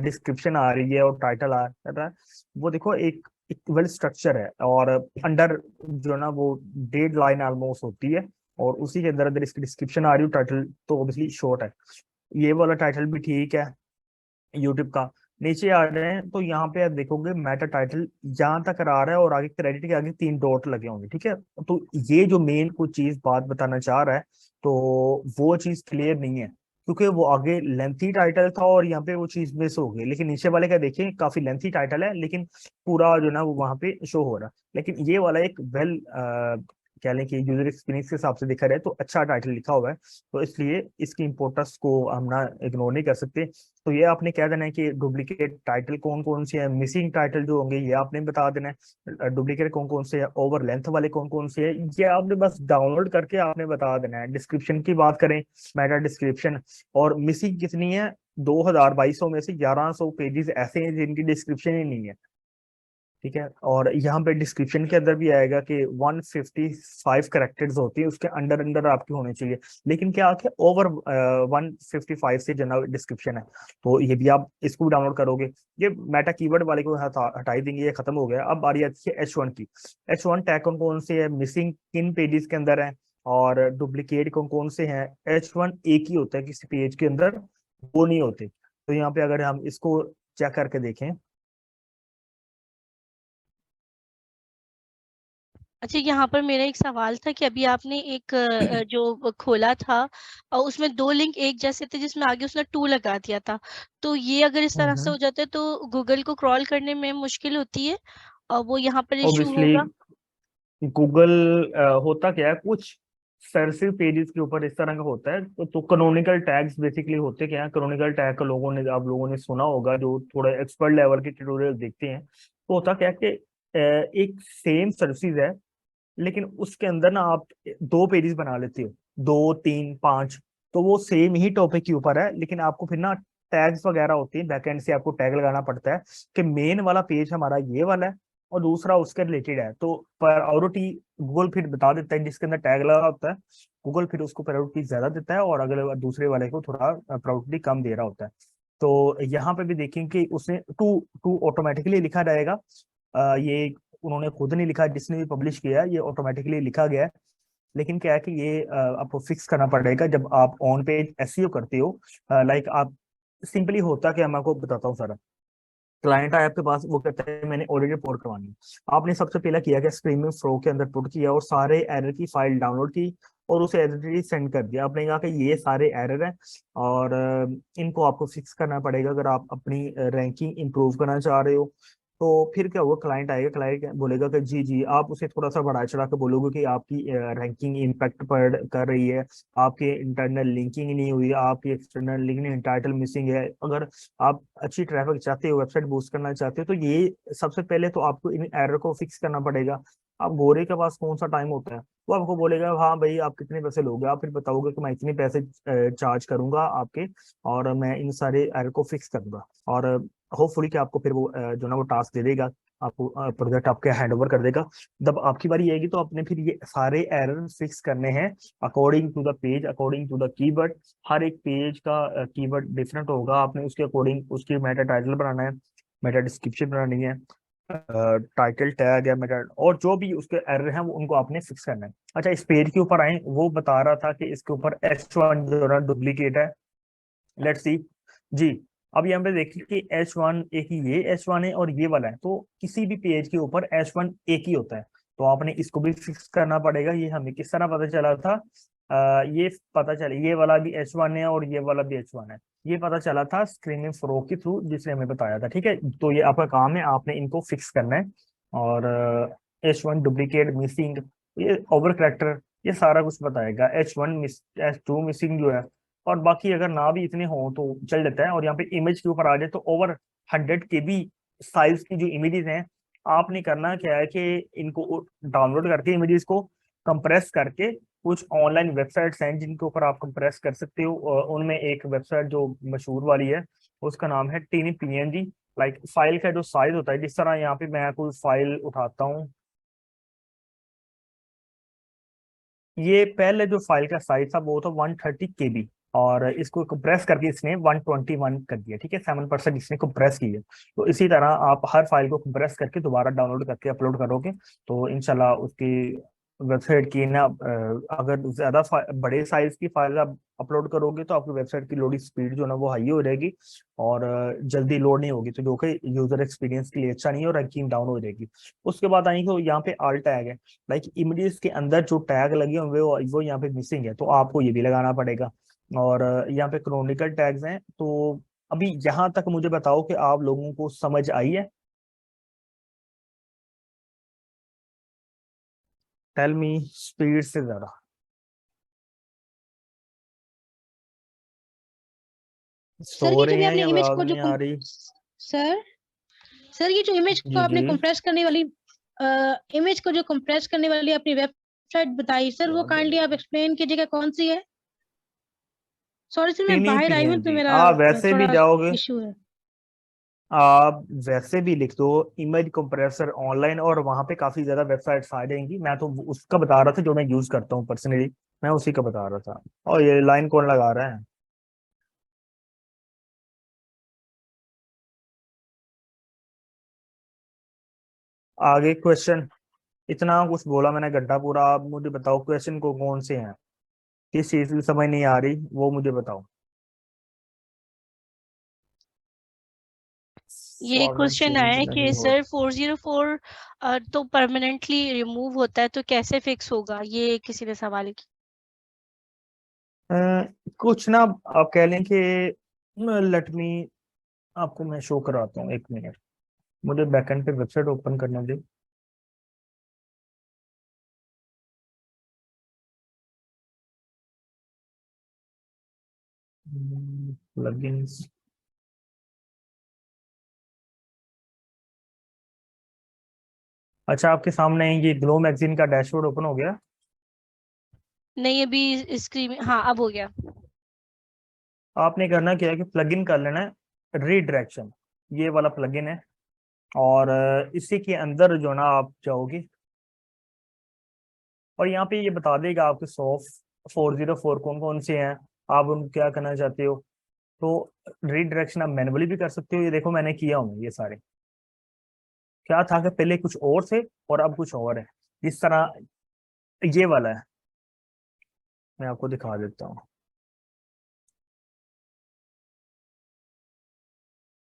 डिस्क्रिप्शन आ रही है और टाइटल आ रहा है, वो देखो एक वेल स्ट्रक्चर है और अंडर जो ना वो डेड लाइन ऑलमोस्ट होती है और उसी के अंदर अंदर इसकी डिस्क्रिप्शन आ रही है, टाइटल तो ऑब्वियसली शॉर्ट है। ये वाला टाइटल भी ठीक है यूट्यूब का। नीचे आ रहे हैं तो यहाँ पे आप देखोगे मेटा टाइटल जहां तक आ रहा है और आगे क्रेडिट के आगे 3 डॉट लगे होंगे, ठीक है। तो ये जो मेन कुछ चीज बात बताना चाह रहा है तो वो चीज क्लियर नहीं है क्योंकि वो आगे लेंथी टाइटल था और यहाँ पे वो चीज मिस हो गई। लेकिन नीचे वाले का देखिए काफी लेंथी टाइटल है लेकिन पूरा जो ना वो वहां पे शो हो रहा है। लेकिन ये वाला एक वेल कह लें कि यूजर एक्सपीरियंस के हिसाब से देखा जाए तो अच्छा टाइटल लिखा हुआ है, तो इसलिए इसकी इंपोर्टेंस को हम ना इग्नोर नहीं कर सकते। तो ये आपने कह देना है कि डुप्लीकेट टाइटल कौन कौन से हैं, मिसिंग टाइटल जो होंगे ये आपने बता देना है, डुप्लीकेट कौन कौन से है, ओवर लेंथ वाले कौन कौन से है ये आपने बस डाउनलोड करके आपने बता देना है। डिस्क्रिप्शन की बात करें, मेटा डिस्क्रिप्शन और मिसिंग कितनी है, 2200 में से 1100 पेजेस ऐसे हैं जिनकी डिस्क्रिप्शन ही नहीं है, ठीक है। और यहाँ पे डिस्क्रिप्शन के अंदर भी आएगा कि 155 कैरेक्टर्स होती है, उसके अंडर अंडर आपकी होने चाहिए, लेकिन क्या आके ओवर 155 से जनरल डिस्क्रिप्शन है। तो ये भी आप इसको भी डाउनलोड करोगे। ये मेटा कीवर्ड वाले को हटाई देंगे, ये खत्म हो गया। अब बारी आती है H1 की। H1 टैग कौन कौन से है, मिसिंग किन पेजेस के अंदर है और डुप्लीकेट कौन कौन से हैं। H1 एक ही होता है किसी पेज के अंदर, वो नहीं होते। तो यहाँ पे अगर हम इसको चेक करके देखें, अच्छा, यहाँ पर मेरा एक सवाल था कि अभी आपने एक जो खोला था और उसमें 2 लिंक एक जैसे थे जिसमें आगे उसने 2 लगा दिया था, तो ये अगर इस तरह से हो जाता है तो गूगल को क्रॉल करने में मुश्किल होती है और वो यहाँ पर इश्यू ऑब्वियसली होगा। गूगल होता क्या है, कुछ सर्सिव पेजेस के ऊपर इस तरह का होता है। तो कैनोनिकल टैग्स बेसिकली होते क्या है, कैनोनिकल टैग का आप लोगों ने सुना होगा जो थोड़ा एक्सपर्ट लेवल के ट्यूटोरियल देखते हैं। तो होता क्या है कि एक सेम सर्विस है लेकिन उसके अंदर ना आप 2 पेजेस बना लेते हो, 2 3 5, तो वो सेम ही टॉपिक के ऊपर है लेकिन आपको फिर ना टैग्स वगैरह होती है, बैकएंड से आपको टैग लगाना पड़ता है कि मेन वाला पेज हमारा ये वाला है और दूसरा उसके रिलेटेड है। तो प्रायोरिटी गूगल फिर बता देता है, जिसके अंदर टैग लगा होता है गूगल फिर उसको प्रायोरिटी ज्यादा देता है और अगले दूसरे वाले को थोड़ा प्रायोरिटी कम दे रहा होता है। तो यहाँ पे भी देखें कि उसने टू टू ऑटोमेटिकली लिखा जाएगा। ये उन्होंने खुद नहीं लिखा, जिसने भी पब्लिश किया है ये ऑटोमेटिकली लिखा गया है। लेकिन क्या है कि ये आपको फिक्स करना पड़ेगा जब आप ऑन पेज एसईओ करते हो। लाइक आप सिंपली होता कि मैं आपको बताता हूँ सारा। क्लाइंट आया आपके पास, वो कहता है मैंने ऑलरेडी रिपोर्ट करवानी है। आपने सबसे पहले किया कि स्क्रीनिंग फ्लो के अंदर पुट किया और सारे एरर की फाइल डाउनलोड की और उसे एडिटरी सेंड कर दिया। आपने कहा कि ये सारे एरर हैं और इनको आपको फिक्स करना पड़ेगा अगर आप अपनी रैंकिंग इंप्रूव करना चाह रहे हो। तो फिर क्या होगा, क्लाइंट आएगा, क्लाइंट बोलेगा कि जी जी, आप उसे थोड़ा सा बढ़ा चढ़ा के बोलोगे कि आपकी रैंकिंग इम्पैक्ट पड़ कर रही है, आपके इंटरनल लिंकिंग नहीं हुई, आपकी एक्सटर्नल लिंकिंग टाइटल मिसिंग है। अगर आप अच्छी ट्रैफिक चाहते हो, वेबसाइट बूस्ट करना चाहते हो, तो ये सबसे पहले तो आपको इन एरर को फिक्स करना पड़ेगा। आप गोरे के पास कौन सा टाइम होता है, वो आपको बोलेगा हाँ भाई आप कितने पैसे लोगे, आप फिर बताओगे कि मैं इतने पैसे चार्ज करूंगा आपके और मैं इन सारे एरर को फिक्स करूंगा और होपफुली कि आपको फिर वो जो ना वो टास्क दे देगा, आपको प्रोजेक्ट आपके हैंड ओवर कर देगा। जब आपकी बारी आएगी तो आपने फिर ये सारे एरर फिक्स करने हैं according to the page, according to the keyword. हर एक पेज का कीवर्ड डिफरेंट होगा, आपने उसके अकॉर्डिंग उसकी मेटा टाइटल बनाना है, मेटा डिस्क्रिप्शन बनानी है, टाइटल टैग है मेटा, और जो भी उसके एरर हैं वो उनको आपने फिक्स करना है। अच्छा, इस पेज के ऊपर आए, वो बता रहा था कि इसके ऊपर H1 जो है डुप्लीकेट है। लेट्स सी जी। अब यहाँ पे देखिए कि H1 एक ही, ये H1 है और ये वाला है, तो किसी भी पेज के ऊपर H1 एक ही होता है, तो आपने इसको भी फिक्स करना पड़ेगा। ये हमें किस तरह पता चला था, ये पता चला ये वाला भी H1 है और ये वाला भी H1 है, ये पता चला था स्क्रीनिंग फ्लो के थ्रू जिसने हमें बताया था, ठीक है। तो ये आपका काम है, आपने इनको फिक्स करना है। और H1 डुप्लीकेट, मिसिंग, ये ओवर करेक्टर, ये सारा कुछ बताएगा। H1 H2 मिसिंग जो है और बाकी अगर ना भी इतने हों तो चल जाता है। और यहाँ पे इमेज के ऊपर आ जाए तो ओवर 100 KB साइज की जो इमेजेस हैं, आपने करना क्या है कि इनको डाउनलोड करके इमेजेस को कंप्रेस करके, कुछ ऑनलाइन वेबसाइट्स हैं जिनके ऊपर आप कंप्रेस कर सकते हो। उनमें एक वेबसाइट जो मशहूर वाली है उसका नाम है टीनी PNG। लाइक फाइल का जो साइज होता है, जिस तरह यहाँ पे मैं कोई फाइल उठाता हूँ, ये पहले जो फाइल का साइज था वो था 130 KB, और इसको कंप्रेस करके इसने 121 कर दिया। ठीक है, 7% इसने कंप्रेस की है। तो इसी तरह आप हर फाइल को कंप्रेस करके दोबारा डाउनलोड करके अपलोड करोगे तो इंशाल्लाह उसकी वेबसाइट की ना, अगर ज्यादा बड़े साइज की फाइल आप अपलोड करोगे तो आपकी वेबसाइट की लोडिंग स्पीड जो ना वो हाई हो जाएगी और जल्दी लोड नहीं होगी, तो जो कि यूजर एक्सपीरियंस के लिए अच्छा नहीं है और रैंकिंग डाउन हो जाएगी। उसके बाद आएंगे तो यहाँ पे ऑल टैग है। लाइक इमेजेस के अंदर जो टैग लगे हुए वो यहाँ पे मिसिंग है, तो आपको ये भी लगाना पड़ेगा। और यहाँ पे क्रोनिकल टैग्स हैं। तो अभी यहाँ तक मुझे बताओ कि आप लोगों को समझ आई है? टेल मी स्पीड से ज्यादा। सर सो ये जो रहे भी हैं आपने या इमेज आवाज को जो नहीं आ रही? सर सर ये जो इमेज को जी आपने जी। कंप्रेस करने वाली इमेज को जो कंप्रेस करने वाली अपनी वेबसाइट बताई सर, वो काइंडली आप एक्सप्लेन कीजिएगा कौन सी है। सॉरी सर, मैं टीनी बाहर आई हूँ तो PNG मेरा आप वैसे भी थोड़ा जाओगे, इशू है। आप वैसे भी लिख दो इमेज कंप्रेसर ऑनलाइन और वहां पे काफी ज्यादा वेबसाइट्स आ जाएंगी। मैं तो उसका बता रहा था जो मैं यूज करता हूँ पर्सनली, मैं उसी का बता रहा था। और ये लाइन कौन लगा रहा है? आगे क्वेश्चन, इतना कुछ बोला मैंने घंटा पूरा, आप मुझे बताओ क्वेश्चन को कौन से हैं, किस चीज की समझ नहीं आ रही वो मुझे बताओ। ये फॉर्मेट क्वेश्चन आया चेंज है नहीं कि हो। सर 404 तो परमानेंटली रिमूव होता है, तो कैसे फिक्स होगा, ये किसी ने सवाल किया। कुछ ना, आप कह लें कि लेट मी, आपको मैं शो कराता हूँ, 1 मिनट मुझे बैकएंड पे वेबसाइट ओपन करने दे। प्लगइन्स, अच्छा आपके सामने ये ग्लो मैगजीन का डैशबोर्ड ओपन हो गया? नहीं अभी स्क्रीन में, हाँ अब हो गया। आपने करना क्या है कि प्लगइन कर लेना है रीडायरेक्शन, ये वाला प्लगइन है। और इसी के अंदर जो ना आप जाओगे और यहाँ पे ये बता देगा आपके सॉफ्ट 404 कौन कौन से हैं, आप उनको क्या करना चाहते हो। तो रीडायरेक्शन आप मैनुअली भी कर सकते हो, ये देखो मैंने किया हूँ ये सारे। क्या था कि पहले कुछ और थे और अब कुछ और है। जिस तरह ये वाला है, मैं आपको दिखा देता हूँ।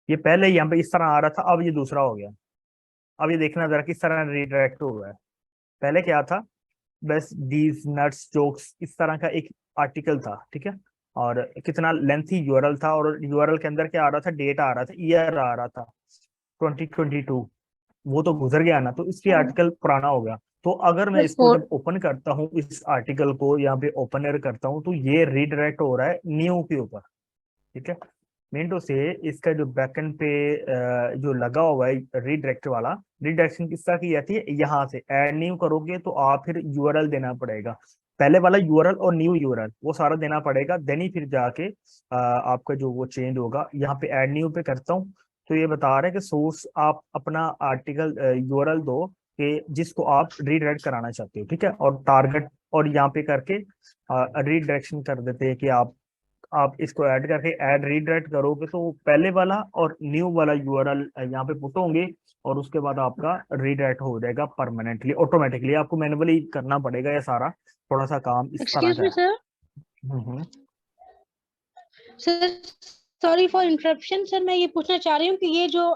ये पहले यहाँ पे इस तरह आ रहा था, अब ये दूसरा हो गया। अब ये देखना जरा किस तरह रीडायरेक्ट हुआ है। पहले क्या था, बस दीज नट्स जोक्स इस तरह का एक आर्टिकल था, ठीक है। और कितना लेंथी यूआरएल था, और यूआरएल के अंदर क्या आ रहा था, डेट आ रहा था, ईयर आ रहा था 2022। वो तो गुजर गया ना, तो इसकी आर्टिकल पुराना हो गया। तो अगर मैं इसको फोर जब ओपन करता हूँ, इस आर्टिकल को यहाँ पे ओपन करता हूँ, तो ये रीडायरेक्ट हो रहा है न्यू के ऊपर, ठीक है। मिनटों से इसका जो बैकएंड पे जो लगा हुआ है रीडायरेक्ट वाला, रीडायरेक्शन किस तरह की जाती है, यहाँ से ऐड न्यू करोगे तो आप फिर यूआरएल देना पड़ेगा। पहले वाला यूआरएल और न्यू यूआरएल वो सारा देना पड़ेगा, देन ही फिर जाके आपका जो वो चेंज होगा। यहाँ पे ऐड न्यू पे करता हूँ तो ये बता रहा है कि सोर्स आप अपना आर्टिकल यूआरएल दो कि जिसको आप रीडायरेक्ट कराना चाहते हो, ठीक है। और टारगेट और यहाँ पे करके रीडायरेक्शन कर देते हैं कि आप इसको ऐड करके ऐड रीडायरेक्ट करोगे तो पहले वाला और न्यू वाला यूआरएल यहाँ पे पुट होंगे, और उसके बाद आपका रीडायरेक्ट हो जाएगा परमानेंटली ऑटोमेटिकली। आपको मैनुअली करना पड़ेगा ये सारा, थोड़ा सा काम इस तरह एक्सक्यूज का मी है। Sir. Hmm. Sir sorry for interruption sir, मैं ये पूछना चाह रही हूँ कि ये जो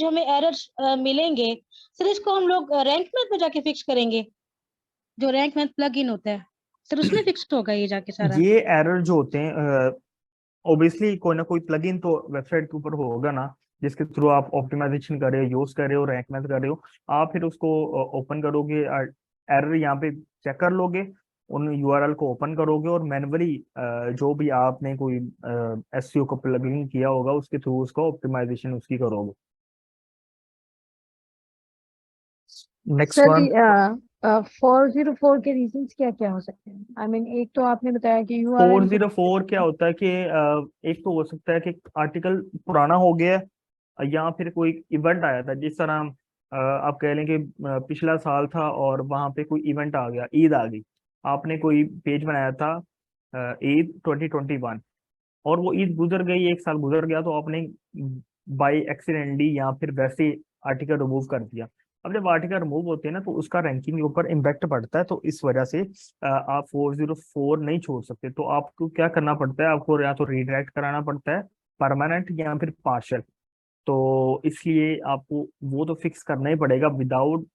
हमें एरर्स मिलेंगे सर, इसको हम लोग रैंक मैथ में जाके फिक्स करेंगे, जो रैंक मैथ प्लग इन होता है सर, उसमें फिक्स होगा ये जाके सारा। ये एरर जो होते हैं ऑब्वियसली कोई ना कोई प्लगइन तो वेबसाइट के ऊपर होगा ना, जिसके थ्रू आप ऑप्टिमाइजेशन कर रहे हो, यूज कर रहे हो, रैंक मैथ कर रहे हो। आप फिर उसको ओपन करोगे, एरर यहाँ पे चेक कर लोगे, उन यूआरएल को ओपन करोगे और मैनुअली जो भी आपने कोई एसईओ को प्लगइन किया होगा उसके थ्रू उसको ऑप्टिमाइजेशन उसकी करोगे। नेक्स्ट सर वन, 404 के रीजंस क्या क्या हो सकते हैं? आई मीन एक तो आपने बताया कि यूआरएल 404 क्या होता है कि एक तो हो सकता है कि आर्टिकल पुराना हो गया है या फिर कोई इवेंट आया था, जिस तरह आप कह लें कि पिछला साल था और वहां पे कोई इवेंट आ गया, ईद आ गई, आपने कोई पेज बनाया था ईद 2021 और वो ईद गुजर गई, एक साल गुजर गया, तो आपने बाई एक्सीडेंटली या फिर वैसे आर्टिकल रिमूव कर दिया। अब जब आर्टिकल रिमूव होते हैं ना तो उसका रैंकिंग के ऊपर इम्पैक्ट पड़ता है, तो इस वजह से आप 404 नहीं छोड़ सकते। तो आपको क्या करना पड़ता है, आपको या तो रीडायरेक्ट कराना पड़ता है परमानेंट या फिर पार्शियल। तो इसलिए आपको वो तो फिक्स करना ही पड़ेगा। विदाउट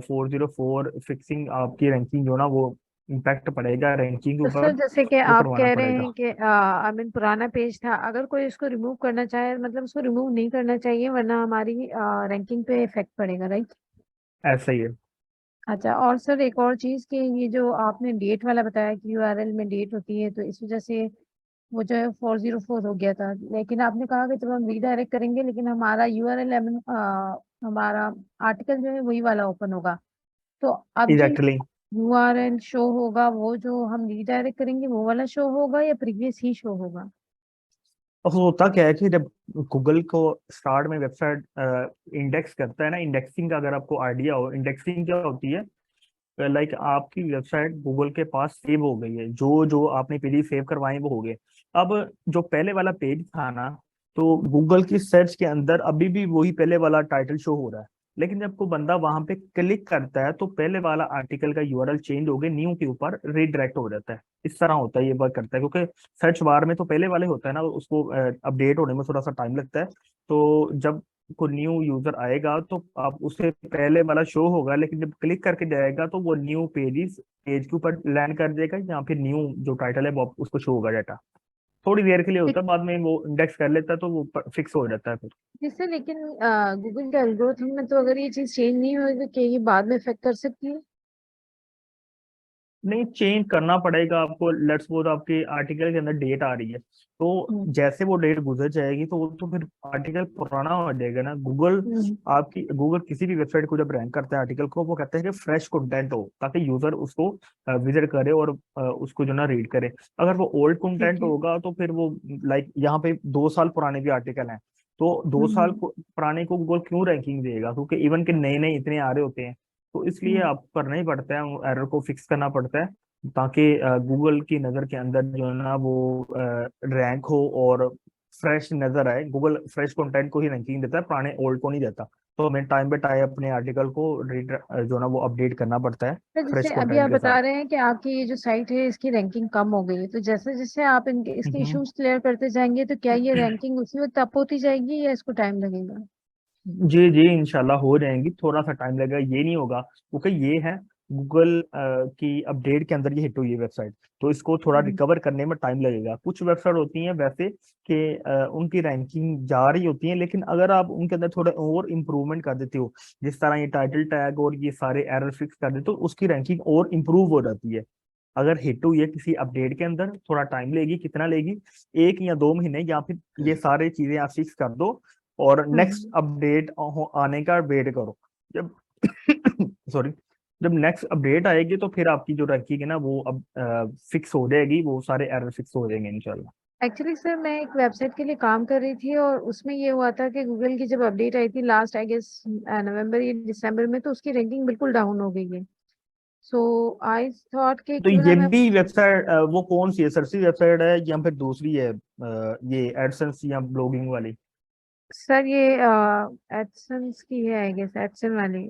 404 फिक्सिंग आपकी रैंकिंग जो ना वो इम्पैक्ट पड़ेगा रैंकिंग के तो ऊपर, सर जैसे कि वो आप करवाना कह रहे पड़ेगा। हैं कि आई मीन पुराना पेज था, अगर कोई इसको रिमूव करना चाहे, मतलब उसको रिमूव नहीं करना चाहिए वरना हमारी रैंकिंग पे इफेक्ट पड़ेगा, राइट? ऐसा ही है। अच्छा, और सर एक और चीज कि ये जो आपने डेट वाला बताया कि यूआरएल में डेट होती है, तो इस वजह से वो जो है 404 हो गया था, लेकिन आपने कहा कि जब हम रीडायरेक्ट करेंगे लेकिन हमारा यूआरएल हमारा आर्टिकल जो है वही वाला ओपन होगा, तो अब जो एग्जैक्टली। यूआरएल शो होगा वो जो हम रीडायरेक्ट करेंगे वो वाला शो होगा या प्रीवियस ही शो होगा? अब होता क्या है कि जब गूगल को स्टार्ट में वेबसाइट इंडेक्स करता है ना, इंडेक्सिंग का अगर आपको आइडिया हो, इंडेक्सिंग क्या होती है, लाइक आपकी वेबसाइट गूगल के पास सेव हो गई है, जो जो आपने पेज सेव करवाए वो हो गए। अब जो पहले वाला पेज था ना, तो गूगल की सर्च के अंदर अभी भी वही पहले वाला टाइटल शो हो रहा है, लेकिन जब कोई बंदा वहां पे क्लिक करता है तो पहले वाला आर्टिकल का यूआरएल चेंज हो गया, न्यू के ऊपर रीडायरेक्ट हो जाता है। इस तरह होता है, ये वर्क करता है, क्योंकि सर्च बार में तो पहले वाले होता है ना, उसको अपडेट होने में थोड़ा सा टाइम लगता है। तो जब कोई न्यू यूजर आएगा तो आप उससे पहले वाला शो होगा, लेकिन जब क्लिक करके जाएगा तो वो न्यू पेज के ऊपर लैंड कर देगा, या फिर न्यू जो टाइटल है वो उसको शो होगा डाटा। थोड़ी देर के लिए होता है, बाद में वो इंडेक्स कर लेता है तो वो फिक्स हो जाता है फिर। जिससे लेकिन गूगल के एल्गोरिथम में तो अगर ये चीज चेंज नहीं होगी तो क्या ये बाद में इफेक्ट कर सकती है? नहीं, चेंज करना पड़ेगा आपको। लेट्स सपोज आपके आर्टिकल के अंदर डेट आ रही है, तो जैसे वो डेट गुजर जाएगी तो वो तो फिर आर्टिकल पुराना हो जाएगा ना। गूगल किसी भी वेबसाइट को जब रैंक करता है आर्टिकल को, वो कहते हैं कि फ्रेश कंटेंट हो, ताकि यूजर उसको विजिट करे और उसको जो ना रीड करे। अगर वो ओल्ड कंटेंट ठीक है। होगा तो फिर वो लाइक यहाँ पे 2 साल पुराने भी आर्टिकल हैं, तो 2 साल पुराने को गूगल क्यों रैंकिंग देगा, क्योंकि इवन के नए नए इतने आ रहे होते हैं। तो इसलिए आपको करना ही पड़ता है, एरर को फिक्स करना पड़ता है, ताकि गूगल की नज़र के अंदर जो है ना वो रैंक हो और फ्रेश नजर आए। गूगल फ्रेश कंटेंट को ही रैंकिंग देता है, पुराने ओल्ड को नहीं देता। तो हमें टाइम बाय टाइम अपने आर्टिकल को रीड जो ना वो अपडेट करना पड़ता है तो फ्रेश जैसे अभी कंटेंट आप के बता साथ। रहे हैं कि आपकी ये जो साइट है इसकी रैंकिंग कम हो गई है, तो जैसे जैसे आप इसके हम्म। इश्यूज क्लियर करते जाएंगे तो क्या ये रैंकिंग उसी वक्त अप होती जाएगी या इसको टाइम लगेगा? जी जी, इंशाल्लाह हो जाएंगी, थोड़ा सा टाइम लगेगा, ये नहीं होगा, क्योंकि ये है गूगल की अपडेट के अंदर ये हिट हुई है वेबसाइट, तो इसको थोड़ा रिकवर करने में टाइम लगेगा। कुछ वेबसाइट होती हैं वैसे कि उनकी रैंकिंग जा रही होती है, लेकिन अगर आप उनके अंदर थोड़ा और इम्प्रूवमेंट कर देते हो, जिस तरह ये टाइटल टैग और ये सारे एरर फिक्स कर देते हो, उसकी रैंकिंग और इम्प्रूव हो जाती है। अगर हिट हुई है किसी अपडेट के अंदर, थोड़ा टाइम लेगी, कितना लेगी, 1 या 2 महीने, या फिर ये सारे चीजें आप फिक्स कर दो और नेक्स्ट अपडेट आने का वेट करो। जब सॉरी, जब नेक्स्ट अपडेट आएगी तो फिर आपकी जो रैंकिंग है ना वो अब फिक्स हो जाएगी, वो सारे एरर फिक्स हो जाएंगे इंशाल्लाह। एक्चुअली सर मैं एक वेबसाइट के लिए काम कर रही थी और उसमें ये हुआ था कि गूगल की जब अपडेट आई थी लास्ट आई गेस नवंबर या दिसंबर में, तो उसकी रैंकिंग बिल्कुल डाउन हो गई है। सो आई थॉट कि तो क्यों ना ये मैं भी वेबसाइट वो कौन सी है, सरसी वेबसाइट है या फिर दूसरी है, ये एडसेंस या ब्लॉगिंग वाली? सर ये एडसेंस की है आई गेस, एडसेंस वाली।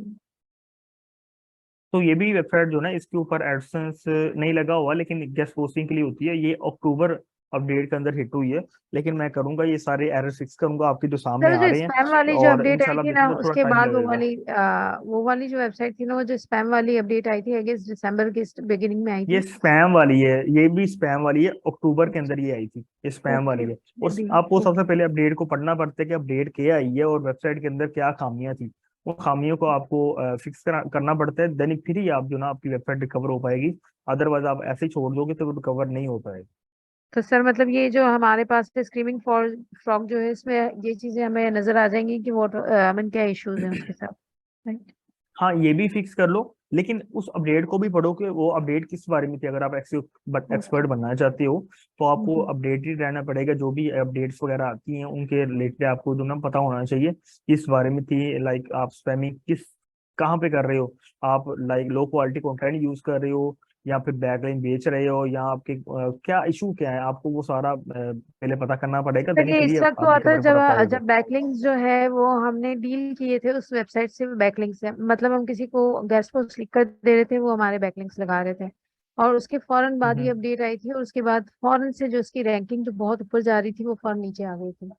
तो ये भी वेबसाइट जो ना इसके ऊपर एडसेंस नहीं लगा हुआ, लेकिन गेस्ट पोस्टिंग के लिए होती है। ये अक्टूबर अपडेट के अंदर हिट हुई है, लेकिन मैं करूंगा ये सारे एरर फिक्स करूंगा, आपके जो सामने सर आ जो रहे हैं, स्पैम वाली जो और अपडेट आई इंशाल्लाह थी ना देखेंगे, थोड़ा उसके टाइम बाद लगेगा। वो वाली जो वेबसाइट थी ना, वो जो स्पैम वाली अपडेट आई थी आई गेस दिसंबर के बिगिनिंग में आई ये थी। स्पैम वाली है, ये भी स्पैम वाली है, अक्टूबर के अंदर ये आई थी, ये स्पैम ओके, वाली है। और अभी आपको सबसे ओके। पहले अपडेट को पढ़ना पड़ता है कि अपडेट क्या आई है और वेबसाइट के अंदर क्या खामियां थी, वो खामियों को आपको फिक्स करना पड़ता है, देन फिर ही आप जो ना आपकी वेबसाइट रिकवर हो पाएगी। अदरवाइज आप ऐसे ही छोड़ दोगे तो वो रिकवर नहीं हो पाएगी। तो सर मतलब ये जो हमारे पास स्क्रीमिंग फ्रॉग जो है इसमें ये चीजें हमें नजर आ जाएंगी कि वो क्या इश्यूज हैं उसके साथ, राइट? हाँ, ये भी फिक्स कर लो, लेकिन उस अपडेट को भी पढ़ो कि वो अपडेट किस बारे में थी। अगर आप एक्सपर्ट बनना चाहते हो तो आपको अपडेटेड रहना पड़ेगा। जो भी अपडेट्स वगैरह आती हैं उनके रिलेटेड आपको जो ना पता होना चाहिए किस बारे में थी। लाइक आप स्पैमिंग कहाँ पे कर रहे हो, आप like low quality content use कर रहे हो या फिर बैकलाइन बेच रहे हो, या आपके क्या इशू क्या है, आपको वो सारा पहले पता करना पड़ेगा। सर देन ये फिर ही इस वक्त आप हुआ था रिकवर जब कर पाओगे। जब बैकलिंक्स जो है वो हमने डील किए थे उस वेबसाइट से, बैकलिंक से मतलब हम किसी को गेस्ट पोस्ट लिख कर दे रहे थे, वो हमारे बैकलिंक्स लगा रहे थे, और उसके फौरन बाद ये अपडेट आई थी और उसके बाद फौरन से जो उसकी रैंकिंग जो बहुत ऊपर जा रही थी वो फौरन नीचे आ गई थी।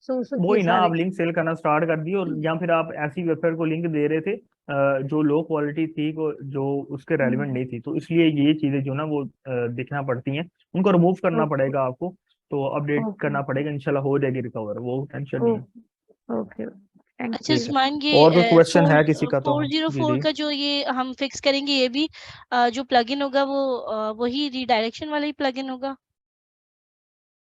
सो उस वक्त ये वही ना, सारे आप लिंक सेल करना स्टार्ट कर दिए, और या फिर आप ऐसी वेबसाइट को लिंक दे रहे थे जो लो क्वालिटी थी, जो उसके रेलिवेंट नहीं थी। तो इसलिए ये चीजें जो ना वो देखना पड़ती हैं, उनको रिमूव करना ओके पड़ेगा आपको। तो अपडेट ओके करना पड़ेगा, इंशाल्लाह हो जाएगी रिकवर, वो टेंशन नहीं है। ओके, थैंक अच्छा यू। ठीक है, उस्मान, और कोई ये क्वेश्चन है किसी का तो? फोर जीरो जी फोर जी का जो ये हम फिक्स करेंगे, ये भी जो प्लगइन होगा वो वही रीडायरेक्शन वाला ही प्लगइन होगा?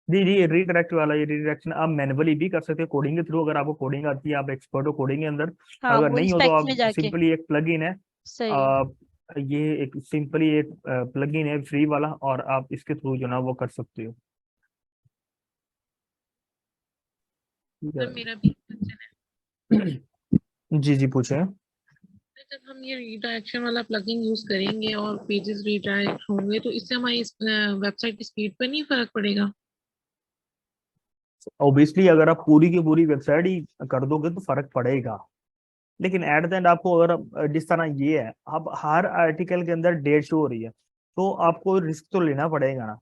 जी जी, रीडायरेक्ट वाला, ये रीडायरेक्शन आप मैनुअली भी कर सकते हो कोडिंग के थ्रू। अगर आपको कोडिंग आती है, आप एक्सपर्ट हो कोडिंग के अंदर। हाँ, अगर वो नहीं हो तो इंस्पेक्ट में आप जाके। सिंपली एक प्लगइन है, सही है। आप ये एक सिंपली एक प्लगइन है फ्री वाला, और आप इसके थ्रू जो ना वो कर सकते हो। ठीक सर है। मेरा भी क्वेश्चन है। जी जी, पूछे। जब हम ये रीडायरेक्शन वाला प्लगइन यूज करेंगे और पेजेस रीडायरेक्ट होंगे तो इससे हमारी वेबसाइट की स्पीड पर नहीं फर्क पड़ेगा? ऑब्वियसली अगर आप पूरी की पूरी वेबसाइट ही कर दोगे तो फर्क पड़ेगा, लेकिन एट द एंड आपको अगर जिस तरह ये है, अब हर आर्टिकल के अंदर डेट शो हो रही है, तो आपको रिस्क तो लेना पड़ेगा ना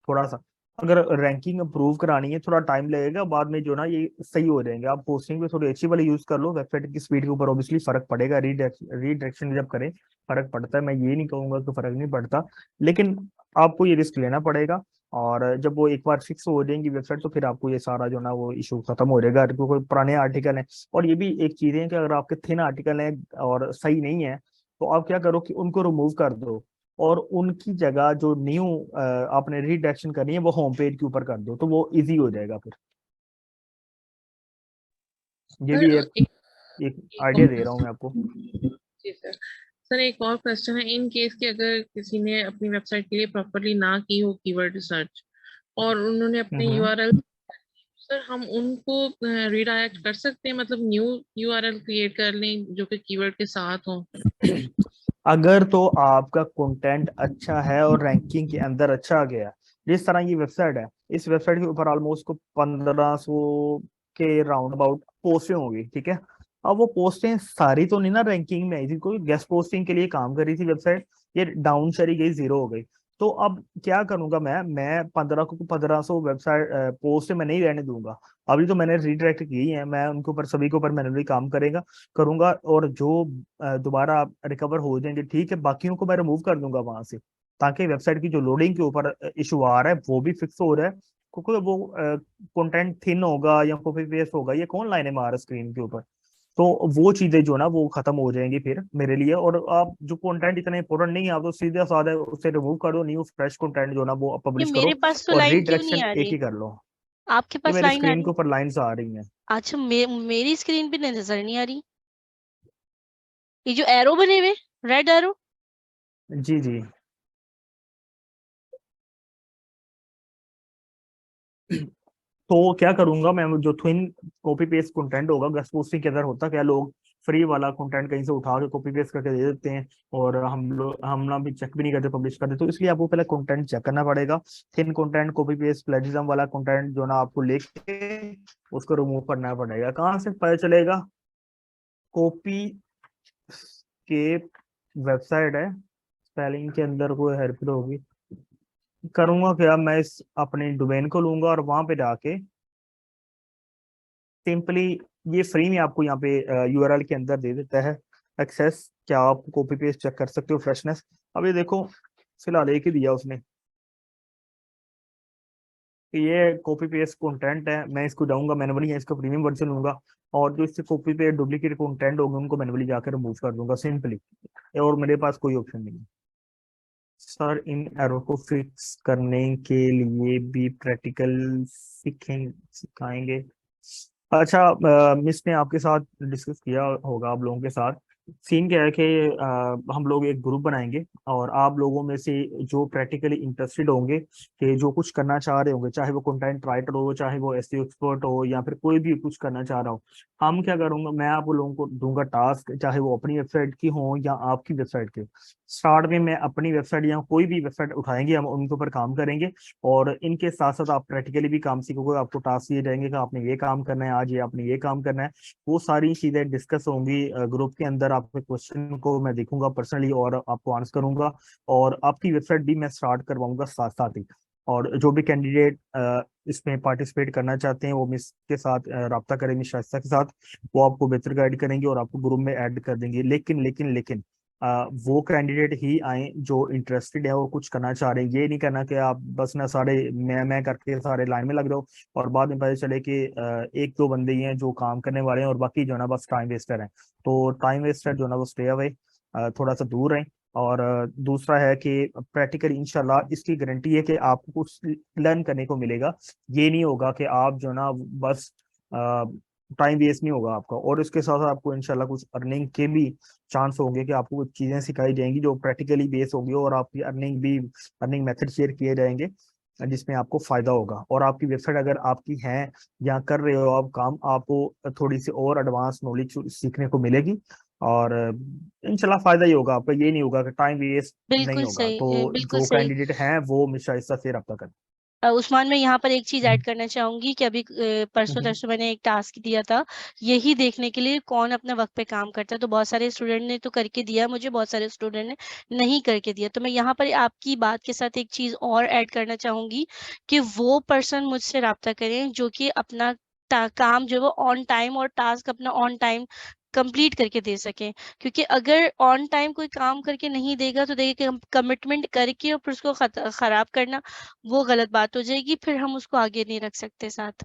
थोड़ा सा। अगर रैंकिंग अप्रूव करानी है, थोड़ा टाइम लगेगा, बाद में जो ना ये सही हो जाएंगे। आप पोस्टिंग पे थोड़ी अच्छी वाली यूज कर लो, वेबसाइट की स्पीड के ऊपर ऑब्वियसली फर्क पड़ेगा। रीडायरेक्शन जब करें फर्क पड़ता है, मैं ये नहीं कहूंगा कि फर्क नहीं पड़ता, लेकिन आपको ये रिस्क लेना पड़ेगा। और जब वो एक बार फिक्स हो जाएंगी वेबसाइट, तो फिर आपको ये सारा जो ना वो इशू खत्म हो जाएगा, क्योंकि पुराने आर्टिकल हैं। और ये भी एक चीज है कि अगर आपके थिन आर्टिकल हैं और सही नहीं है, तो आप क्या करो कि उनको रिमूव कर दो, और उनकी जगह जो न्यू आपने रीडायरेक्शन करनी है वो होम पेज के ऊपर कर दो, तो वो इजी हो जाएगा फिर। ये सर भी एक एक एक आइडिया और दे रहा हूँ मैं आपको। जी सर। सर एक और क्वेश्चन है, इन केस कि अगर किसी ने अपनी वेबसाइट के लिए प्रॉपरली ना की हो कीवर्ड रिसर्च और उन्होंने अपने हम्म। यूआरएल, सर हम उनको रीडायरेक्ट कर सकते हैं, मतलब न्यू यूआरएल क्रिएट कर लें जो कि कीवर्ड के साथ हो? अगर तो आपका कंटेंट अच्छा है और रैंकिंग के अंदर अच्छा आ गया, जिस तरह की वेबसाइट है, इस वेबसाइट के ऊपर ऑलमोस्ट को 1500 के राउंड अबाउट पोस्टें होगी, ठीक है। अब वो पोस्टें सारी तो नहीं ना रैंकिंग में आई थी, कोई गेस्ट पोस्टिंग के लिए काम कर रही थी वेबसाइट, ये डाउन चली गई, जीरो हो गई। तो अब क्या करूंगा मैं 1500 वेबसाइट पोस्ट मैं नहीं रहने दूंगा। अभी तो मैंने रीडायरेक्ट की है, मैं उनके ऊपर सभी के ऊपर मैनुअली काम करूंगा, और जो दोबारा रिकवर हो जाएंगे ठीक है, बाकियों को मैं रिमूव कर दूंगा वहां से, ताकि वेबसाइट की जो लोडिंग के ऊपर इशू आ रहा है वो भी फिक्स हो रहा है। क्योंकि वो कंटेंट थिन होगा या कॉपी पेस्ट होगा, ये कौन लाइनें मार स्क्रीन के ऊपर, तो वो चीजें जो ना वो खत्म हो जाएंगी फिर मेरे लिए। और आप जो कंटेंट इतना इंपॉर्टेंट नहीं है, आप तो सीधा साधा उसे रिमूव कर दो, न्यू फ्रेश कंटेंट जो ना वो ये पब्लिश मेरे करो, पास तो और लाइन क्यों नहीं रीडायरेक्शन आ एक रही? ही कर लो। आपके ये पास मेरे लाइन आ स्क्रीन रही? के ऊपर लाइंस आ रही हैं। अच्छा, मेरी स्क्रीन पे नजर नहीं आ रही। ये जो एरो बने हुए, रेड एरो। जी जी। तो क्या करूंगा मैं, जो ट्विन कॉपी पेस्ट कंटेंट होगा, गेस्ट पोस्टिंग के अंदर होता क्या, लोग फ्री वाला कंटेंट कहीं से उठा के कॉपी पेस्ट करके दे देते हैं, और हम ना भी चेक भी नहीं करते, पब्लिश करते। तो इसलिए आपको पहले कंटेंट चेक करना पड़ेगा। थिन कंटेंट, कॉपी पेस्ट, प्लेजिज्म वाला कंटेंट जो ना आपको लेके उसको रिमूव करना पड़ेगा। कहाँ से पता चलेगा? कॉपी के वेबसाइट है, स्पेलिंग के अंदर कोई हेल्प होगी। करूंगा क्या, मैं इस अपने डोमेन को लूंगा और वहां पे जाके सिंपली, ये फ्री में आपको यहाँ पे यूआरएल के अंदर दे देता है एक्सेस, क्या आप कॉपी पेस्ट चेक कर सकते हो, फ्रेशनेस। अब ये देखो, फिलहाल एक ही दिया उसने, कि ये कॉपी पेस्ट कंटेंट है। मैं इसको जाऊंगा मैनुअली, इसका प्रीमियम वर्जन लूंगा, और जो इससे कॉपी पे डुप्लीकेट कंटेंट होंगे उनको मैनुअली जाकर रिमूव कर दूंगा सिंपली, और मेरे पास कोई ऑप्शन नहीं है। सर इन एरर को फिक्स करने के लिए भी प्रैक्टिकल सिखाएंगे? अच्छा, मिस ने आपके साथ डिस्कस किया होगा आप लोगों के साथ। सीन क्या है कि हम लोग एक ग्रुप बनाएंगे और आप लोगों में से जो प्रैक्टिकली इंटरेस्टेड होंगे, कि जो कुछ करना चाह रहे होंगे, चाहे वो कंटेंट राइटर हो, चाहे वो एसईओ एक्सपर्ट हो, या फिर कोई भी कुछ करना चाह रहा हो, हम क्या करूंगा, मैं आप लोगों को दूंगा टास्क, चाहे वो अपनी वेबसाइट की हो या आपकी वेबसाइट के। स्टार्ट में मैं अपनी वेबसाइट या कोई भी वेबसाइट उठाएंगे, हम उनके ऊपर काम करेंगे, और इनके साथ साथ आप प्रैक्टिकली भी काम सीखोगे। आपको टास्क दिए जाएंगे कि आपने ये काम करना है, आज ये आपने ये काम करना है। वो सारी चीजें डिस्कस होंगी ग्रुप के अंदर। आपके क्वेश्चन को मैं देखूंगा पर्सनली और आपको आंसर करूंगा, और आपकी वेबसाइट भी मैं स्टार्ट करवाऊंगा साथ साथ ही। और जो भी कैंडिडेट इसमें पार्टिसिपेट करना चाहते हैं वो मिस के साथ रब्ता करें, मिस शाइस्ता के साथ। वो आपको बेहतर गाइड करेंगे और आपको ग्रुप में ऐड कर देंगे। लेकिन लेकिन लेकिन वो कैंडिडेट ही आए जो इंटरेस्टेड है और कुछ करना चाह रहे हैं। ये नहीं करना कि आप बस ना सारे मैं करके सारे लाइन में लग जाओ और बाद में पता चले कि एक दो बंदे ही हैं जो काम करने वाले हैं और बाकी जो है ना बस टाइम वेस्टर हैं। तो टाइम वेस्टर जो है ना वो स्टे अवे, थोड़ा सा दूर रहें। और दूसरा है कि प्रैक्टिकल इंशाल्लाह इसकी गारंटी है कि आपको कुछ लर्न करने को मिलेगा। ये नहीं होगा कि आप जो ना बस टाइम वेस्ट नहीं होगा आपका, और इसके साथ साथ आपको इंशाल्लाह कुछ अर्निंग के भी चांस होंगे कि आपको कुछ चीजें सिखाई जाएंगी जो प्रैक्टिकली बेस होगी, और आपकी अर्निंग मेथड शेयर किए जाएंगे जिसमें आपको फायदा होगा। और आपकी वेबसाइट अगर आपकी है या कर रहे हो आप काम, आपको थोड़ी सी और एडवांस नॉलेज सीखने को मिलेगी, और इंशाल्लाह फायदा ही होगा आपका। ये नहीं होगा कि टाइम वेस्ट नहीं बिल्कुल होगा। सही, तो बिल्कुल जो सही। कैंडिडेट हैं वो मिस आहिस्ता से रब्ता करें। उस्मान, मैं यहाँ पर एक चीज ऐड करना चाहूंगी कि अभी परसों तरसों मैंने एक टास्क दिया था यही देखने के लिए कौन अपना वक्त पे काम करता है। तो बहुत सारे स्टूडेंट ने तो करके दिया मुझे, बहुत सारे स्टूडेंट ने नहीं करके दिया। तो मैं यहाँ पर आपकी बात के साथ एक चीज और ऐड करना चाहूंगी कि वो पर्सन मुझसे रब्ता करें जो कि अपना काम जो है वो ऑन टाइम और टास्क अपना ऑन टाइम कंप्लीट करके दे सकें। क्योंकि अगर ऑन टाइम कोई काम करके नहीं देगा तो देखिए कमिटमेंट करके और फिर उसको खराब करना वो गलत बात हो जाएगी, फिर हम उसको आगे नहीं रख सकते साथ।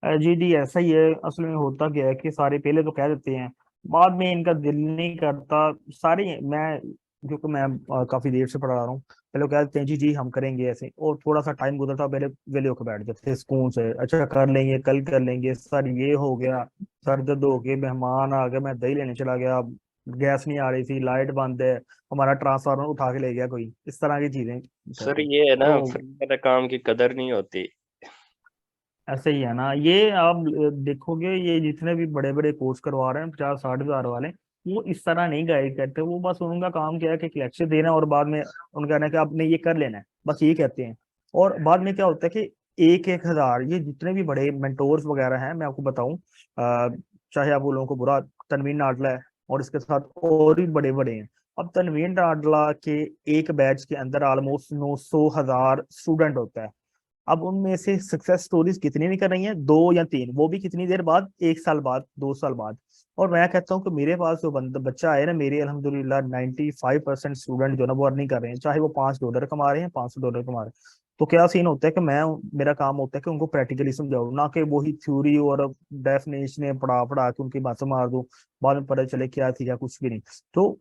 जी जी, ऐसा ही है। असल में होता क्या है कि सारे पहले तो कह देते हैं, बाद में इनका दिल नहीं करता। सारे मैं, क्योंकि मैं काफी देर से पढ़ा रहा हूँ, पहले वो कह देते हैं जी जी हम करेंगे ऐसे, और थोड़ा सा टाइम गुजरता पहले वेले होकर बैठ जाते हैं सुकून से, अच्छा कर लेंगे कल कर लेंगे। सर ये हो गया, सर दर्द हो गए, मेहमान आ गए, मैं दही लेने चला गया, गैस नहीं आ रही थी, लाइट बंद है, हमारा ट्रांसफार्मर उठा के ले गया कोई, इस तरह की चीजें सर कहते हैं। ये है ना, तो फ्री वाला काम की कदर नहीं होती। ऐसे ही है ना। ये आप देखोगे, ये जितने भी बड़े बड़े कोर्स करवा रहे हैं 50-60 हजार वाले, वो इस तरह नहीं गाइड करते। वो बस उनका काम क्या है कि लेक्चर देना है और बाद में उनका कहना है कि आपने ये कर लेना है, बस ये कहते हैं। और बाद में क्या होता है कि 1-1 हजार, ये जितने भी बड़े मेंटोर्स वगैरह हैं, मैं आपको बताऊं, चाहे आप वो लोगों को बुरा, तनवीन नाडला है और इसके साथ और भी बड़े बड़े हैं। अब तनवीन नाडला के एक बैच के अंदर ऑलमोस्ट 900 हजार स्टूडेंट होता है। अब उनमें से सक्सेस स्टोरीज कितनी निकल रही हैं, 2 या 3, वो भी कितनी देर बाद, 1 साल बाद, 2 साल बाद। और मैं कहता हूँ कि मेरे पास जो बच्चा है ना, मेरे अल्हम्दुलिल्लाह 95% स्टूडेंट जो ना वो अर्निंग कर रहे हैं, चाहे वो $5 कमा रहे हैं, $500 कमा रहे हैं। तो क्या सीन होता है कि मेरा काम होता है कि उनको प्रैक्टिकली समझाऊं, ना कि वही थ्योरी और डेफिनेशन पढ़ा पढ़ा के उनकी बातें मार दूं, बाद में पता चले क्या थी क्या कुछ भी नहीं। तो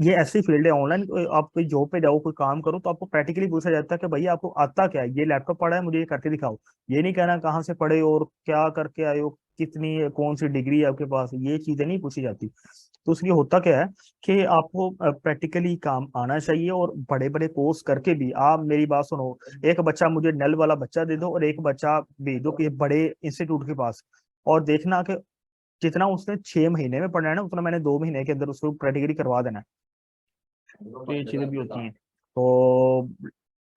ये ऐसी फील्ड है। ऑनलाइन आप कोई जॉब पे जाओ, कोई काम करो, तो आपको प्रैक्टिकली पूछा जाता है कि भैया आपको आता क्या है, ये लैपटॉप पढ़ा है, मुझे ये करके दिखाओ। ये नहीं कहना कहाँ से पढ़े और क्या करके आए हो, कितनी कौन सी डिग्री है आपके पास, ये चीजें नहीं पूछी जाती। तो इसलिए होता क्या है कि आपको प्रैक्टिकली काम आना चाहिए। और बड़े बड़े कोर्स करके भी, आप मेरी बात सुनो, एक बच्चा मुझे नल वाला बच्चा दे दो और एक बच्चा भेज दो कि बड़े इंस्टीट्यूट के पास, और देखना कि जितना उसने 6 महीने में पढ़ना है ना, उतना मैंने 2 महीने के अंदर उसको प्रैक्टिकली करवा देना है। तो ये चीजें भी होती हैं। तो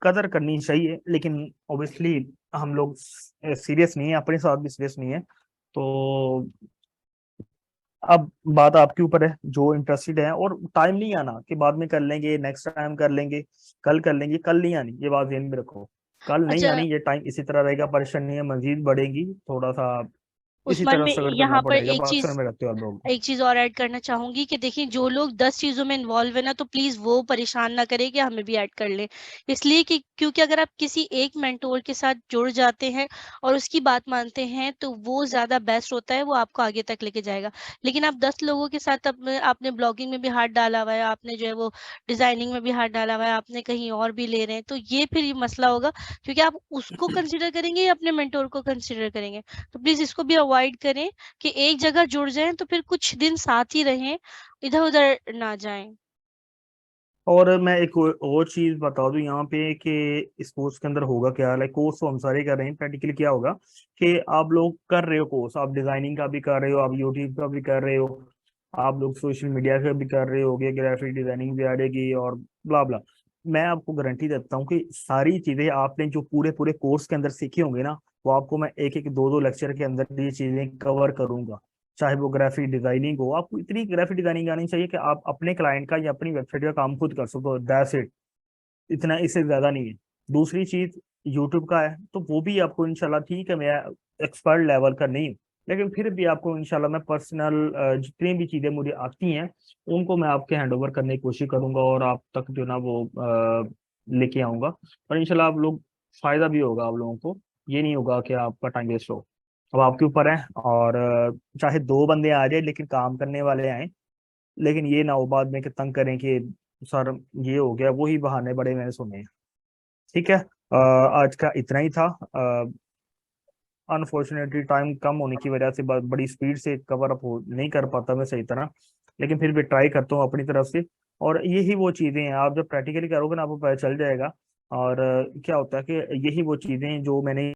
कदर करनी चाहिए, लेकिन ऑब्वियसली हम लोग सीरियस नहीं है, अपने साथ भी सीरियस नहीं है। तो अब बात आपके ऊपर है, जो इंटरेस्टेड है। और टाइम नहीं आना कि बाद में कर लेंगे, नेक्स्ट टाइम कर लेंगे, कल कर लेंगे, कल नहीं आनी, ये बात ध्यान में रखो। कल नहीं अच्छा, आनी, ये टाइम इसी तरह रहेगा, परेशानियां मजीद बढ़ेंगी थोड़ा सा। इसी उस्मान तरह में से अगर करना यहाँ पर पड़ेगा, एक पाकिस्तान चीज में रहते हो आप लोग। एक चीज और ऐड करना चाहूंगी कि देखिए जो लोग 10 चीजों में इन्वॉल्व है ना, तो प्लीज वो परेशान ना करें कि हमें भी ऐड कर लें। इसलिए कि क्योंकि अगर आप किसी एक मेंटोर के साथ जुड़ जाते हैं और उसकी बात मानते हैं तो वो ज्यादा बेस्ट होता है, वो आपको आगे तक लेके जाएगा। लेकिन आप 10 लोगों के साथ आपने ब्लॉगिंग में भी हाथ डाला हुआ है, आपने जो है वो डिजाइनिंग में भी हाथ डाला हुआ है, आपने कहीं और भी ले रहे हैं, तो ये फिर ये मसला होगा, क्योंकि आप उसको कंसिडर करेंगे या अपने मेंटोर को कंसिडर करेंगे। तो प्लीज इसको भी अवॉइड करें कि एक जगह जुड़ जाएं तो फिर कुछ दिन साथ ही रहें, इधर उधर ना जाएं। और मैं एक और चीज बता दूं यहाँ पे कि इस कोर्स के अंदर होगा क्या, लाइक कोर्स तो हम सारे कर रहे हैं, प्रैक्टिकली क्या होगा कि आप लोग कर रहे हो कोर्स, आप डिजाइनिंग का भी कर रहे हो, आप यूट्यूब का भी कर रहे हो, आप लोग सोशल मीडिया का भी कर रहे होगे, ग्राफिक डिजाइनिंग भी आएगी और ब्ला ब्ला। मैं आपको गारंटी देता हूँ कि सारी चीजें आपने जो पूरे पूरे कोर्स के अंदर सीखी होंगी ना, वो आपको मैं एक एक दो दो लेक्चर के अंदर ये चीजें कवर करूंगा। चाहे वो ग्राफिक डिजाइनिंग हो, आपको इतनी ग्राफिक डिजाइनिंग आनी चाहिए कि आप अपने क्लाइंट का या अपनी वेबसाइट का काम खुद कर सको, दैट्स इट। इतना, इससे ज्यादा नहीं है। दूसरी चीज यूट्यूब का है, तो वो भी आपको इंशाल्लाह, ठीक है मैं एक्सपर्ट लेवल का नहीं हूँ, लेकिन फिर भी आपको इंशाल्लाह मैं पर्सनल जितनी भी चीजें मुझे आती हैं उनको मैं आपके हैंड ओवर करने की कोशिश करूंगा और आप तक जो ना वो लेके आऊंगा, और इंशाल्लाह आप लोग फायदा भी होगा आप लोगों को, ये नहीं होगा कि आपका टाइम वेस्ट हो। अब आपके ऊपर है, और चाहे दो बंदे आ जाए लेकिन काम करने वाले आए, लेकिन ये ना हो बाद में कि तंग करें कि सर ये हो गया, वही बहाने बड़े मैंने सुने हैं। ठीक है, आज का इतना ही था। अनफॉर्चुनेटली टाइम कम होने की वजह से बड़ी स्पीड से कवर अप नहीं कर पाता मैं सही तरह, लेकिन फिर भी ट्राई करता हूँ अपनी तरफ से। और यही वो चीज़ें हैं, आप जब प्रैक्टिकली करोगे ना आपको पता चल जाएगा। और क्या होता है कि यही वो चीज़ें हैं जो मैंने